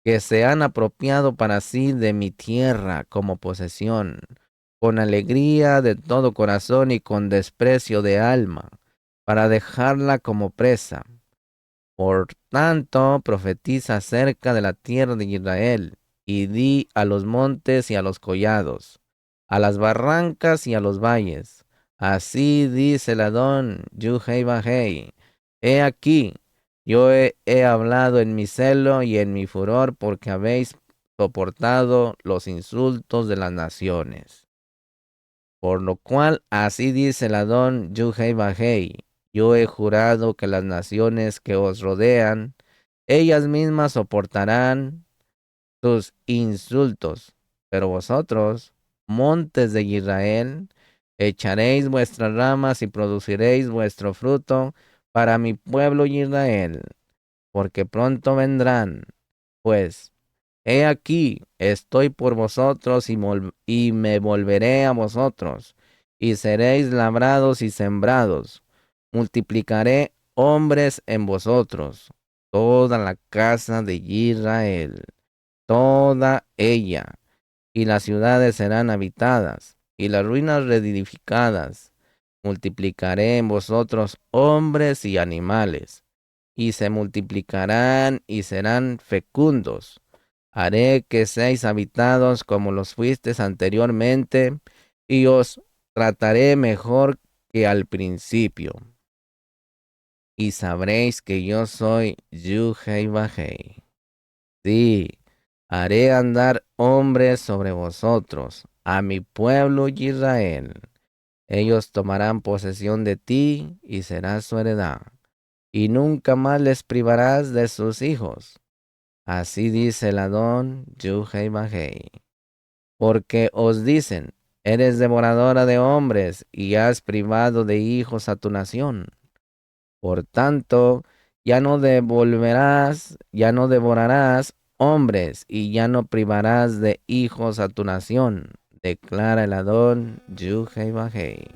A: que se han apropiado para sí de mi tierra como posesión, con alegría de todo corazón y con desprecio de alma, para dejarla como presa. Por tanto, profetiza acerca de la tierra de Israel, y di a los montes y a los collados, a las barrancas y a los valles. Así dice el Adón Yuhei Bajei, he aquí, yo he hablado en mi celo y en mi furor, porque habéis soportado los insultos de las naciones. Por lo cual, así dice el Adón Yuhei Bajei, yo he jurado que las naciones que os rodean, ellas mismas soportarán tus insultos, pero vosotros, montes de Israel, echaréis vuestras ramas y produciréis vuestro fruto para mi pueblo Israel, porque pronto vendrán, pues, He aquí, estoy por vosotros y me volveré a vosotros, y seréis labrados y sembrados. Multiplicaré hombres en vosotros, toda la casa de Israel, toda ella, y las ciudades serán habitadas, y las ruinas reedificadas. Multiplicaré en vosotros hombres y animales, y se multiplicarán y serán fecundos. Haré que seáis habitados como los fuisteis anteriormente, y os trataré mejor que al principio. Y sabréis que yo soy Yuhei Bajei. Sí, haré andar hombres sobre vosotros, a mi pueblo Israel. Ellos tomarán posesión de ti y serás su heredad, y nunca más les privarás de sus hijos. Así dice el Adón Yuhei Bajei. Porque os dicen, eres devoradora de hombres y has privado de hijos a tu nación. Por tanto, ya no devorarás hombres y ya no privarás de hijos a tu nación, declara el Adón Yuhei Bajei.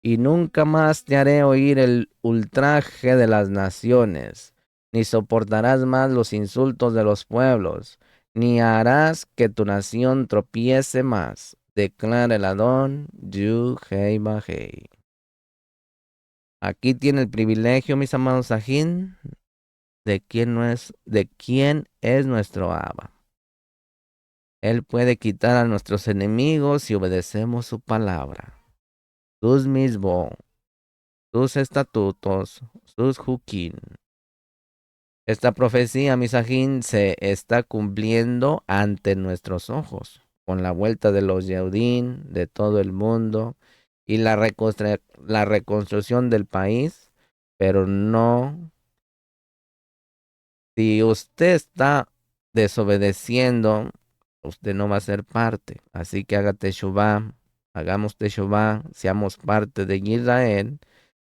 A: Y nunca más te haré oír el ultraje de las naciones, ni soportarás más los insultos de los pueblos, ni harás que tu nación tropiece más, declara el Adón Yuhei Bajei. Aquí tiene el privilegio, mis amados Sajín, de quién es nuestro Abba. Él puede quitar a nuestros enemigos si obedecemos su palabra. Sus mismos, sus estatutos, sus juquín. Esta profecía, Misajín, se está cumpliendo ante nuestros ojos, con la vuelta de los Yeudín de todo el mundo y la reconstrucción del país, pero no, si usted está desobedeciendo, usted no va a ser parte. Así que haga Teshuvá, hagamos Teshuvá, seamos parte de Israel.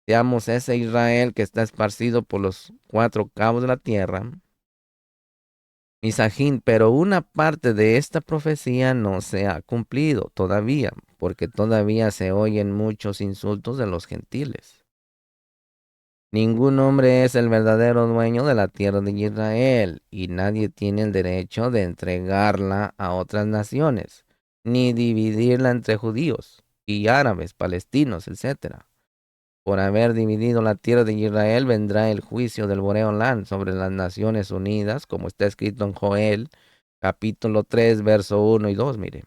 A: Seamos ese Israel que está esparcido por los cuatro cabos de la tierra. Misajín, pero una parte de esta profecía no se ha cumplido todavía, porque todavía se oyen muchos insultos de los gentiles. Ningún hombre es el verdadero dueño de la tierra de Israel, y nadie tiene el derecho de entregarla a otras naciones, ni dividirla entre judíos y árabes, palestinos, etc. Por haber dividido la tierra de Israel vendrá el juicio del Boreolán sobre las Naciones Unidas, como está escrito en Joel, capítulo 3, verso 1 y 2, mire.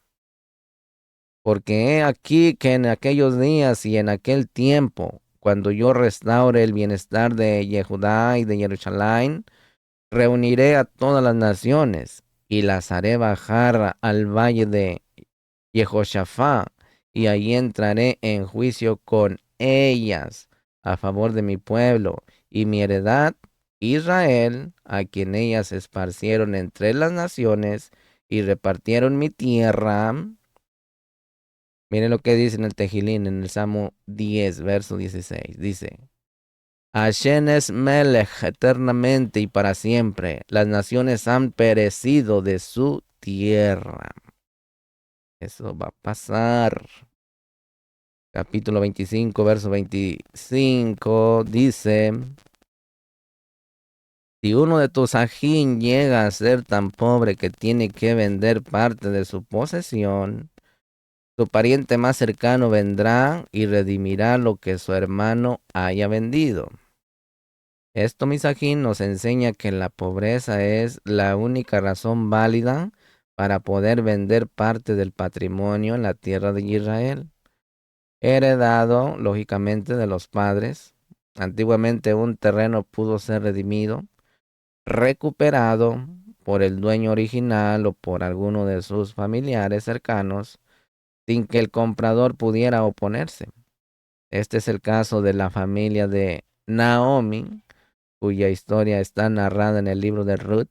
A: Porque he aquí que en aquellos días y en aquel tiempo, cuando yo restaure el bienestar de Yehudá y de Jerusalén, reuniré a todas las naciones y las haré bajar al valle de Jehoshaphat, y allí entraré en juicio con ellas a favor de mi pueblo y mi heredad, Israel, a quien ellas esparcieron entre las naciones y repartieron mi tierra. Miren lo que dice en el Tejilín, en el Salmo 10, verso 16. Dice, Hashem es Melech eternamente y para siempre. Las naciones han perecido de su tierra. Eso va a pasar. Capítulo 25, verso 25, dice, si uno de tus ajín llega a ser tan pobre que tiene que vender parte de su posesión, tu pariente más cercano vendrá y redimirá lo que su hermano haya vendido. Esto, Misajín, nos enseña que la pobreza es la única razón válida para poder vender parte del patrimonio en la tierra de Israel, heredado, lógicamente, de los padres. Antiguamente un terreno pudo ser redimido, recuperado por el dueño original o por alguno de sus familiares cercanos, sin que el comprador pudiera oponerse. Este es el caso de la familia de Naomi, cuya historia está narrada en el libro de Ruth.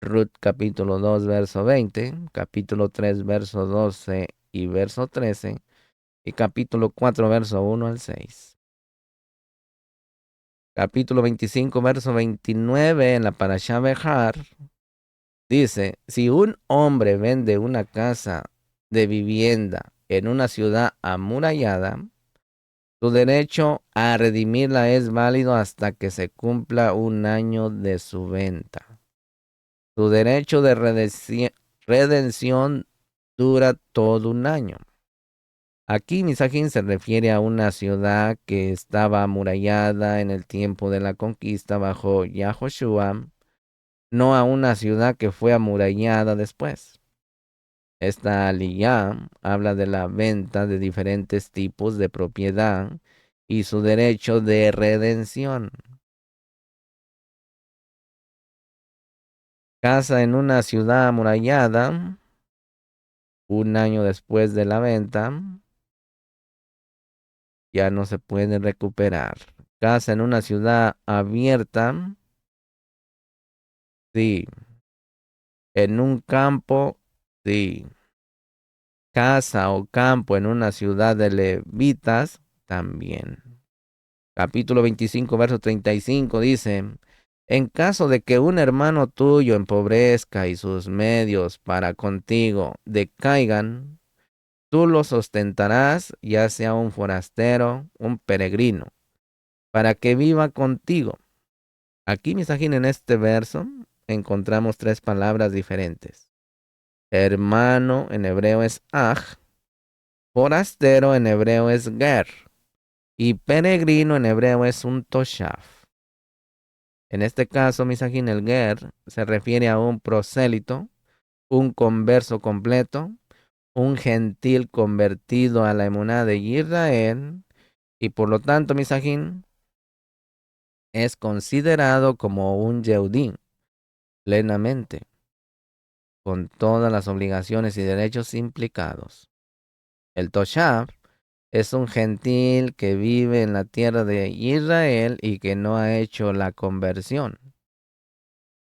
A: Ruth capítulo 2, verso 20, capítulo 3, verso 12 y verso 13, y capítulo 4, verso 1 al 6. Capítulo 25, verso 29 en la Parashá Behar, Dice, si un hombre vende una casa de vivienda en una ciudad amurallada, su derecho a redimirla es válido hasta que se cumpla un año de su venta. Su derecho de redención dura todo un año. Aquí Misajín se refiere a una ciudad que estaba amurallada en el tiempo de la conquista bajo Yahoshua, no a una ciudad que fue amurallada después. Esta aliyah habla de la venta de diferentes tipos de propiedad y su derecho de redención. Casa en una ciudad amurallada, un año después de la venta, ya no se puede recuperar. Casa en una ciudad abierta, sí. En un campo, sí. Casa o campo en una ciudad de levitas, también. Capítulo 25, verso 35 dice, en caso de que un hermano tuyo empobrezca y sus medios para contigo decaigan, tú lo sustentarás, ya sea un forastero, un peregrino, para que viva contigo. Aquí, misajín, en este verso encontramos tres palabras diferentes. Hermano en hebreo es aj, forastero en hebreo es ger, y peregrino en hebreo es un toshav. En este caso, misajín, el ger se refiere a un prosélito, un converso completo, un gentil convertido a la emuná de Israel, y por lo tanto, misajín, es considerado como un Yehudí plenamente, con todas las obligaciones y derechos implicados. El Toshav es un gentil que vive en la tierra de Israel y que no ha hecho la conversión.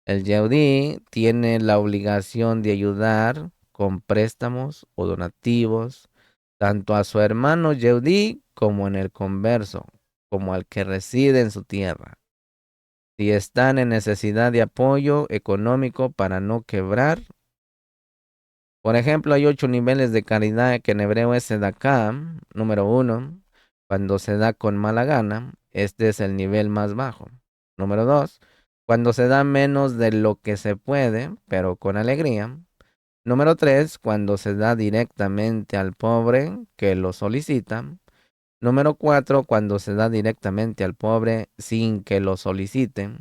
A: El Yehudí tiene la obligación de ayudar con préstamos o donativos tanto a su hermano Yehudí como en el converso, como al que reside en su tierra. Si están en necesidad de apoyo económico para no quebrar. Por ejemplo, hay 8 niveles de caridad que en hebreo es tzedakah. Número 1, cuando se da con mala gana, este es el nivel más bajo. Número 2, cuando se da menos de lo que se puede, pero con alegría. Número 3, cuando se da directamente al pobre que lo solicita. Número 4, cuando se da directamente al pobre sin que lo soliciten.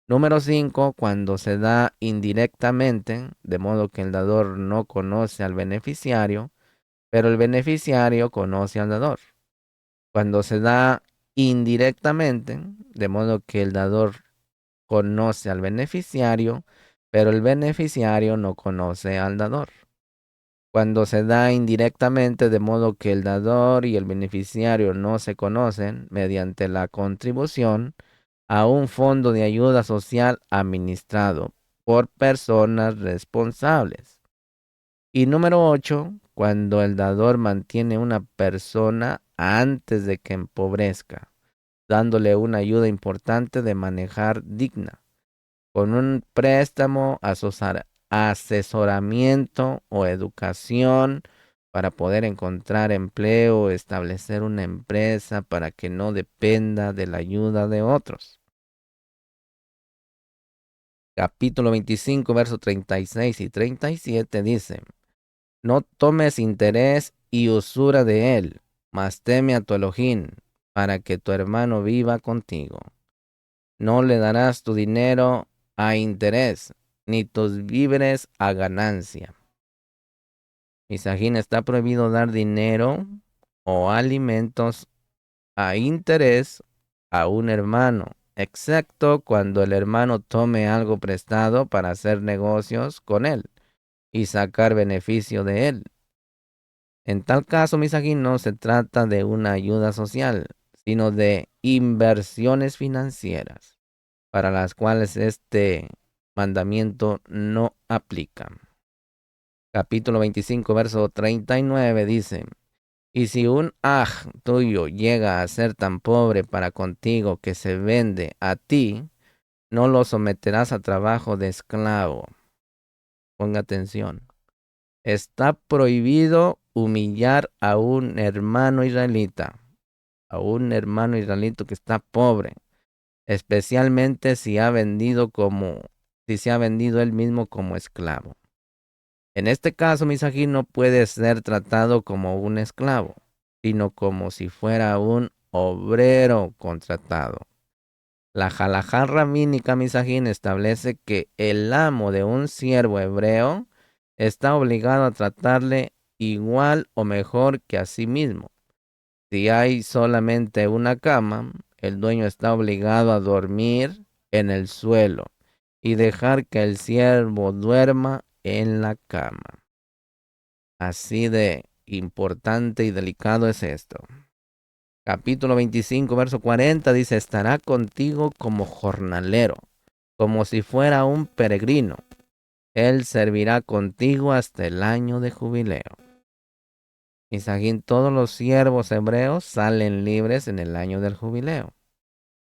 A: Número 5, cuando se da indirectamente, de modo que el dador no conoce al beneficiario, pero el beneficiario conoce al dador. Cuando se da indirectamente, de modo que el dador conoce al beneficiario, pero el beneficiario no conoce al dador. Cuando se da indirectamente, de modo que el dador y el beneficiario no se conocen mediante la contribución a un fondo de ayuda social administrado por personas responsables. Y número 8, cuando el dador mantiene una persona antes de que empobrezca, dándole una ayuda importante de manejar digna, con un préstamo, asesoramiento o educación para poder encontrar empleo, establecer una empresa para que no dependa de la ayuda de otros. Capítulo 25, versos 36 y 37 dice, no tomes interés y usura de él, mas teme a tu Elohim, para que tu hermano viva contigo. No le darás tu dinero a interés, ni tus víveres a ganancia. Misajín, está prohibido dar dinero o alimentos a interés a un hermano, excepto cuando el hermano tome algo prestado para hacer negocios con él y sacar beneficio de él. En tal caso, Misajín, no se trata de una ayuda social, sino de inversiones financieras, para las cuales este mandamiento no aplica. Capítulo 25, verso 39 dice, y si un aj tuyo llega a ser tan pobre para contigo que se vende a ti, no lo someterás a trabajo de esclavo. Ponga atención. Está prohibido humillar a un hermano israelita, que está pobre, especialmente si se ha vendido él mismo como esclavo. En este caso, Misají no puede ser tratado como un esclavo, sino como si fuera un obrero contratado. La halajá rabínica Misajín establece que el amo de un siervo hebreo está obligado a tratarle igual o mejor que a sí mismo. Si hay solamente una cama, el dueño está obligado a dormir en el suelo y dejar que el siervo duerma en la cama. Así de importante y delicado es esto. Capítulo 25, verso 40 dice, estará contigo como jornalero, como si fuera un peregrino. Él servirá contigo hasta el año de jubileo. Misajín, todos los siervos hebreos salen libres en el año del jubileo.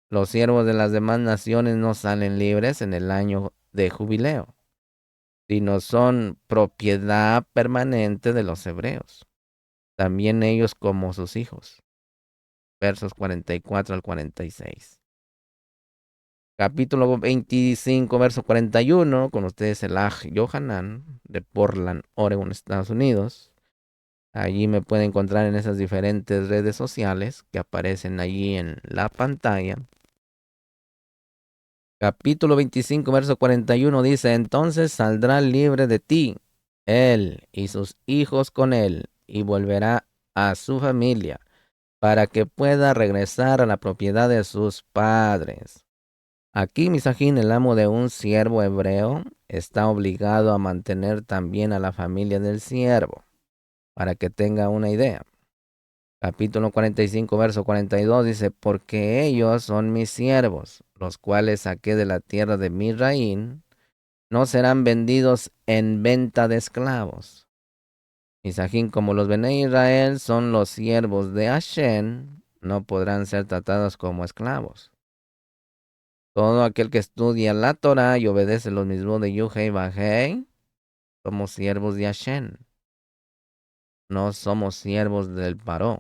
A: Los siervos de las demás naciones no salen libres en el año de jubileo, sino son propiedad permanente de los hebreos, también ellos como sus hijos. Versos 44 al 46. Capítulo 25, verso 41, con ustedes el Aj Yohanan de Portland, Oregon, Estados Unidos. Allí me pueden encontrar en esas diferentes redes sociales que aparecen allí en la pantalla. Capítulo 25, verso 41 dice, entonces saldrá libre de ti, él y sus hijos con él, y volverá a su familia, para que pueda regresar a la propiedad de sus padres. Aquí Misajín, el amo de un siervo hebreo, está obligado a mantener también a la familia del siervo, para que tenga una idea. Capítulo 45, verso 42 dice, porque ellos son mis siervos, los cuales saqué de la tierra de Misraín, no serán vendidos en venta de esclavos. Misajín, como los Bene Israel son los siervos de Hashem, no podrán ser tratados como esclavos. Todo aquel que estudia la Torah y obedece los mismos de Yuhei Bajei, somos siervos de Hashem. No somos siervos del paró,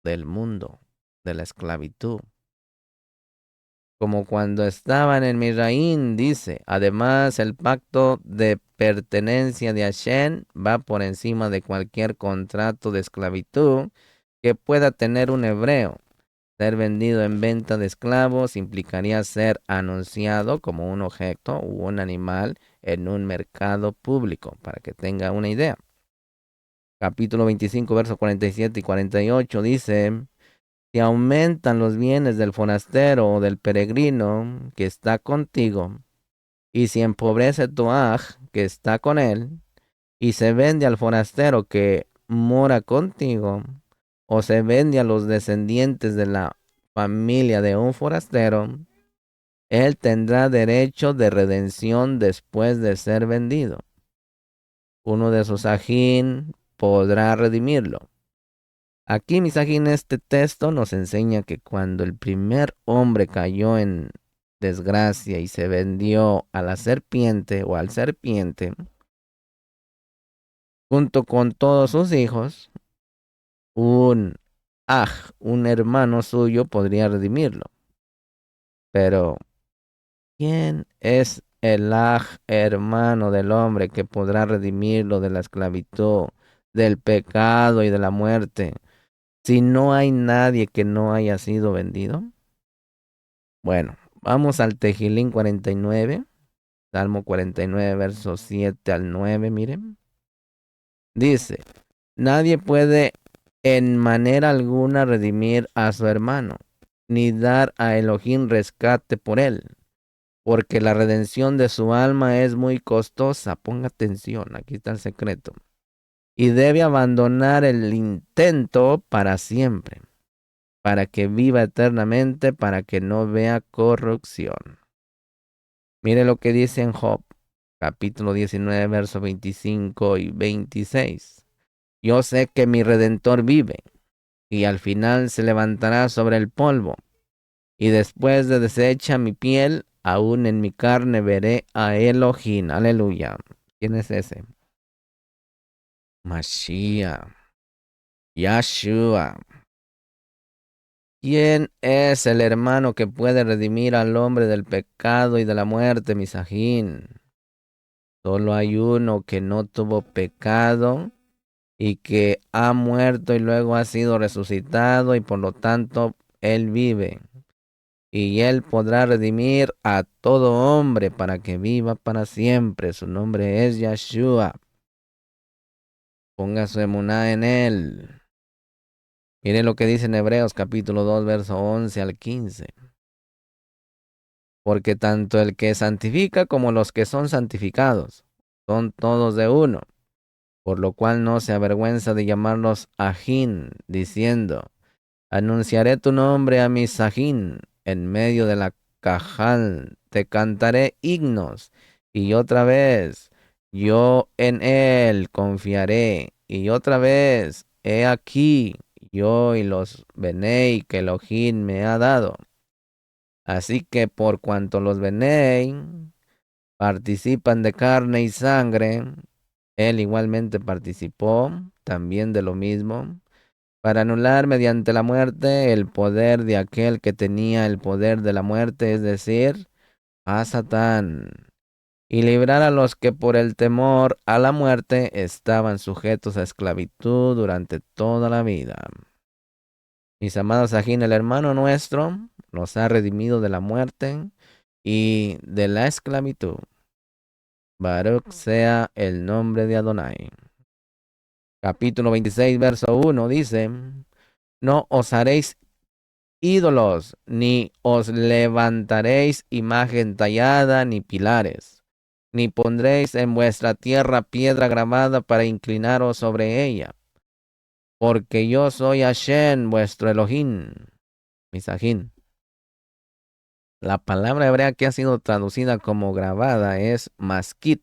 A: del mundo, de la esclavitud. Como cuando estaban en Misraín, dice, además el pacto de pertenencia de Hashem va por encima de cualquier contrato de esclavitud que pueda tener un hebreo. Ser vendido en venta de esclavos implicaría ser anunciado como un objeto u un animal en un mercado público, para que tenga una idea. Capítulo 25, versos 47 y 48 dice, si aumentan los bienes del forastero o del peregrino que está contigo, y si empobrece tu aj que está con él, y se vende al forastero que mora contigo, o se vende a los descendientes de la familia de un forastero, él tendrá derecho de redención después de ser vendido. Uno de sus ajín podrá redimirlo. Aquí, Misajín, este texto nos enseña que cuando el primer hombre cayó en desgracia y se vendió a la serpiente o al serpiente, junto con todos sus hijos, un un hermano suyo, podría redimirlo. Pero, ¿quién es el hermano del hombre que podrá redimirlo de la esclavitud, del pecado y de la muerte, si no hay nadie que no haya sido vendido? Bueno, vamos al Tejilín 49, Salmo 49, versos 7 al 9, miren. Dice, nadie puede en manera alguna redimir a su hermano, ni dar a Elohim rescate por él, porque la redención de su alma es muy costosa. Ponga atención, aquí está el secreto. Y debe abandonar el intento para siempre, para que viva eternamente, para que no vea corrupción. Mire lo que dice en Job, capítulo 19, versos 25 y 26. Yo sé que mi Redentor vive, y al final se levantará sobre el polvo, y después de deshecha mi piel, aún en mi carne veré a Elohim. Aleluya. ¿Quién es ese? Mashiach. Yahshua. ¿Quién es el hermano que puede redimir al hombre del pecado y de la muerte, Misajín? Solo hay uno que no tuvo pecado y que ha muerto y luego ha sido resucitado y por lo tanto él vive. Y él podrá redimir a todo hombre para que viva para siempre. Su nombre es Yahshua. Ponga su emuná en él. Mire lo que dice en Hebreos capítulo 2, verso 11 al 15. Porque tanto el que santifica como los que son santificados son todos de uno, por lo cual no se avergüenza de llamarlos ajín, diciendo, anunciaré tu nombre a mis ajín, en medio de la cajal te cantaré himnos, y otra vez, yo en él confiaré, y otra vez, he aquí, yo y los Benei que Elohim me ha dado. Así que por cuanto los Benei participan de carne y sangre, él igualmente participó también de lo mismo, para anular mediante la muerte el poder de aquel que tenía el poder de la muerte, es decir, a Satán, y librar a los que por el temor a la muerte estaban sujetos a esclavitud durante toda la vida. Mis amados ajín, el hermano nuestro nos ha redimido de la muerte y de la esclavitud. Baruch sea el nombre de Adonai. Capítulo 26, verso 1 dice, no os haréis ídolos, ni os levantaréis imagen tallada, ni pilares, ni pondréis en vuestra tierra piedra grabada para inclinaros sobre ella, porque yo soy Hashem, vuestro Elohim, Misajín. La palabra hebrea que ha sido traducida como grabada es maskit.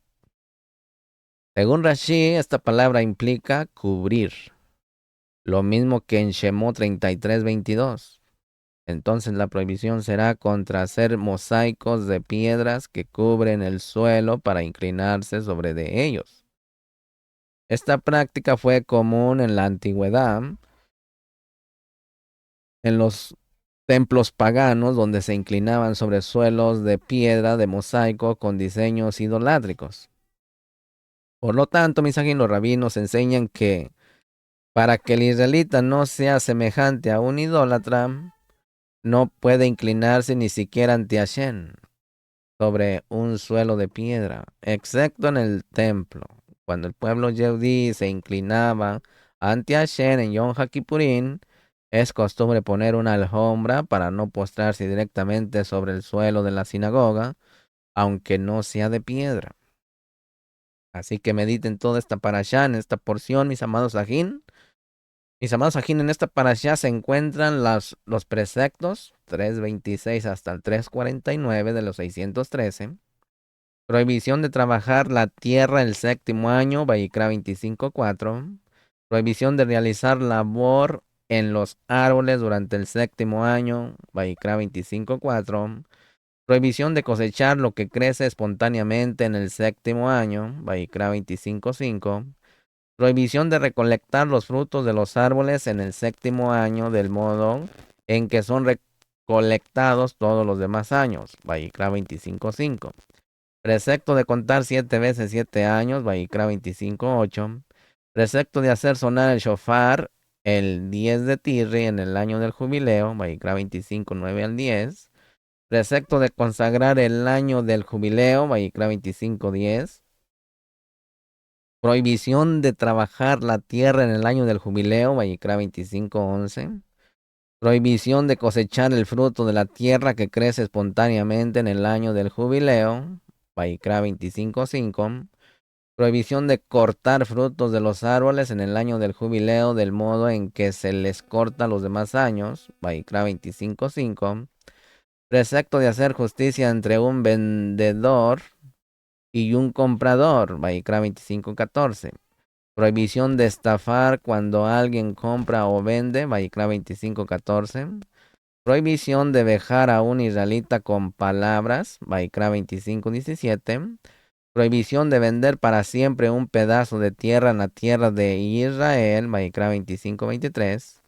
A: Según Rashi, esta palabra implica cubrir, lo mismo que en Shemot 33:22. Entonces la prohibición será contra hacer mosaicos de piedras que cubren el suelo para inclinarse sobre de ellos. Esta práctica fue común en la antigüedad, en los templos paganos donde se inclinaban sobre suelos de piedra de mosaico con diseños idolátricos. Por lo tanto, mis los rabinos enseñan que para que el israelita no sea semejante a un idólatra, no puede inclinarse ni siquiera ante Hashem sobre un suelo de piedra, excepto en el templo. Cuando el pueblo yehudí se inclinaba ante Hashem en Yom HaKippurim, es costumbre poner una alfombra para no postrarse directamente sobre el suelo de la sinagoga, aunque no sea de piedra. Así que mediten toda esta parashá, en esta porción, mis amados ajín. Mis amados ajín, en esta parashá se encuentran los preceptos 3.26 hasta el 3.49 de los 613. Prohibición de trabajar la tierra el séptimo año, Vayikra 25.4. Prohibición de realizar labor en los árboles durante el séptimo año, Vayikra 25.4. Prohibición de cosechar lo que crece espontáneamente en el séptimo año, Vayikra 25.5. Prohibición de recolectar los frutos de los árboles en el séptimo año del modo en que son recolectados todos los demás años, Vayikra 25.5. Precepto de contar 7 veces 7 años, Vayikra 25.8. Precepto de hacer sonar el shofar el 10 de Tirri en el año del jubileo, Vayikra 25.9 al 10. Precepto de consagrar el año del jubileo, Vayikra 25.10. Prohibición de trabajar la tierra en el año del jubileo, Vayikra 25.11. Prohibición de cosechar el fruto de la tierra que crece espontáneamente en el año del jubileo, Vayikra 25.5. Prohibición de cortar frutos de los árboles en el año del jubileo del modo en que se les corta los demás años, Vayikra 25.5. Precepto de hacer justicia entre un vendedor y un comprador, Vayikra 25.14. Prohibición de estafar cuando alguien compra o vende, Vayikra 25.14. Prohibición de vejar a un israelita con palabras, Vayikra 25.17. Prohibición de vender para siempre un pedazo de tierra en la tierra de Israel, Vayikra 25:23.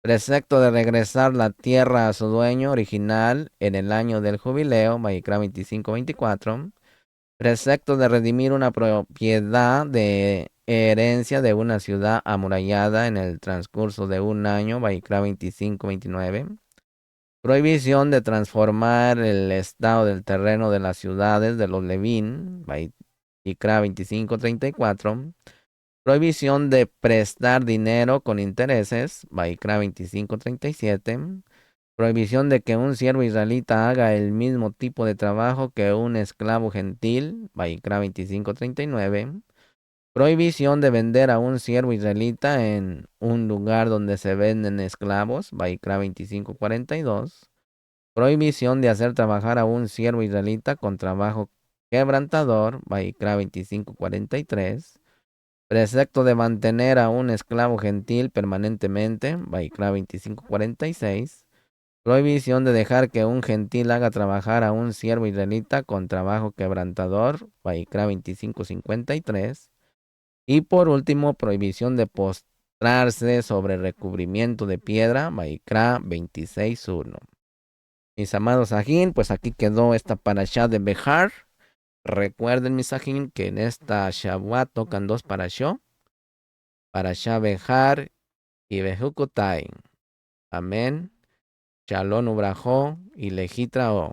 A: Precepto de regresar la tierra a su dueño original en el año del jubileo, Vayikra 25:24. Precepto de redimir una propiedad de herencia de una ciudad amurallada en el transcurso de un año, Vayikra 25:29. Prohibición de transformar el estado del terreno de las ciudades de los Levín, Vayikra 25:34. Prohibición de prestar dinero con intereses, Vayikra 25:37. Prohibición de que un siervo israelita haga el mismo tipo de trabajo que un esclavo gentil, Vayikra 25:39. Prohibición de vender a un siervo israelita en un lugar donde se venden esclavos, Vayikra 25:42. Prohibición de hacer trabajar a un siervo israelita con trabajo quebrantador, Vayikra 25:43. Precepto de mantener a un esclavo gentil permanentemente, Vayikra 25:46. Prohibición de dejar que un gentil haga trabajar a un siervo israelita con trabajo quebrantador, Vayikra 25:53. Y por último, prohibición de postrarse sobre recubrimiento de piedra, Vayikra 26:1. Mis amados Sajín, pues aquí quedó esta parashá de Behar. Recuerden, mis Sajín, que en esta Shavuot tocan dos parashó, parashá Behar y Bejucotai. Amén. Shalom Ubrajó y Lejitraó.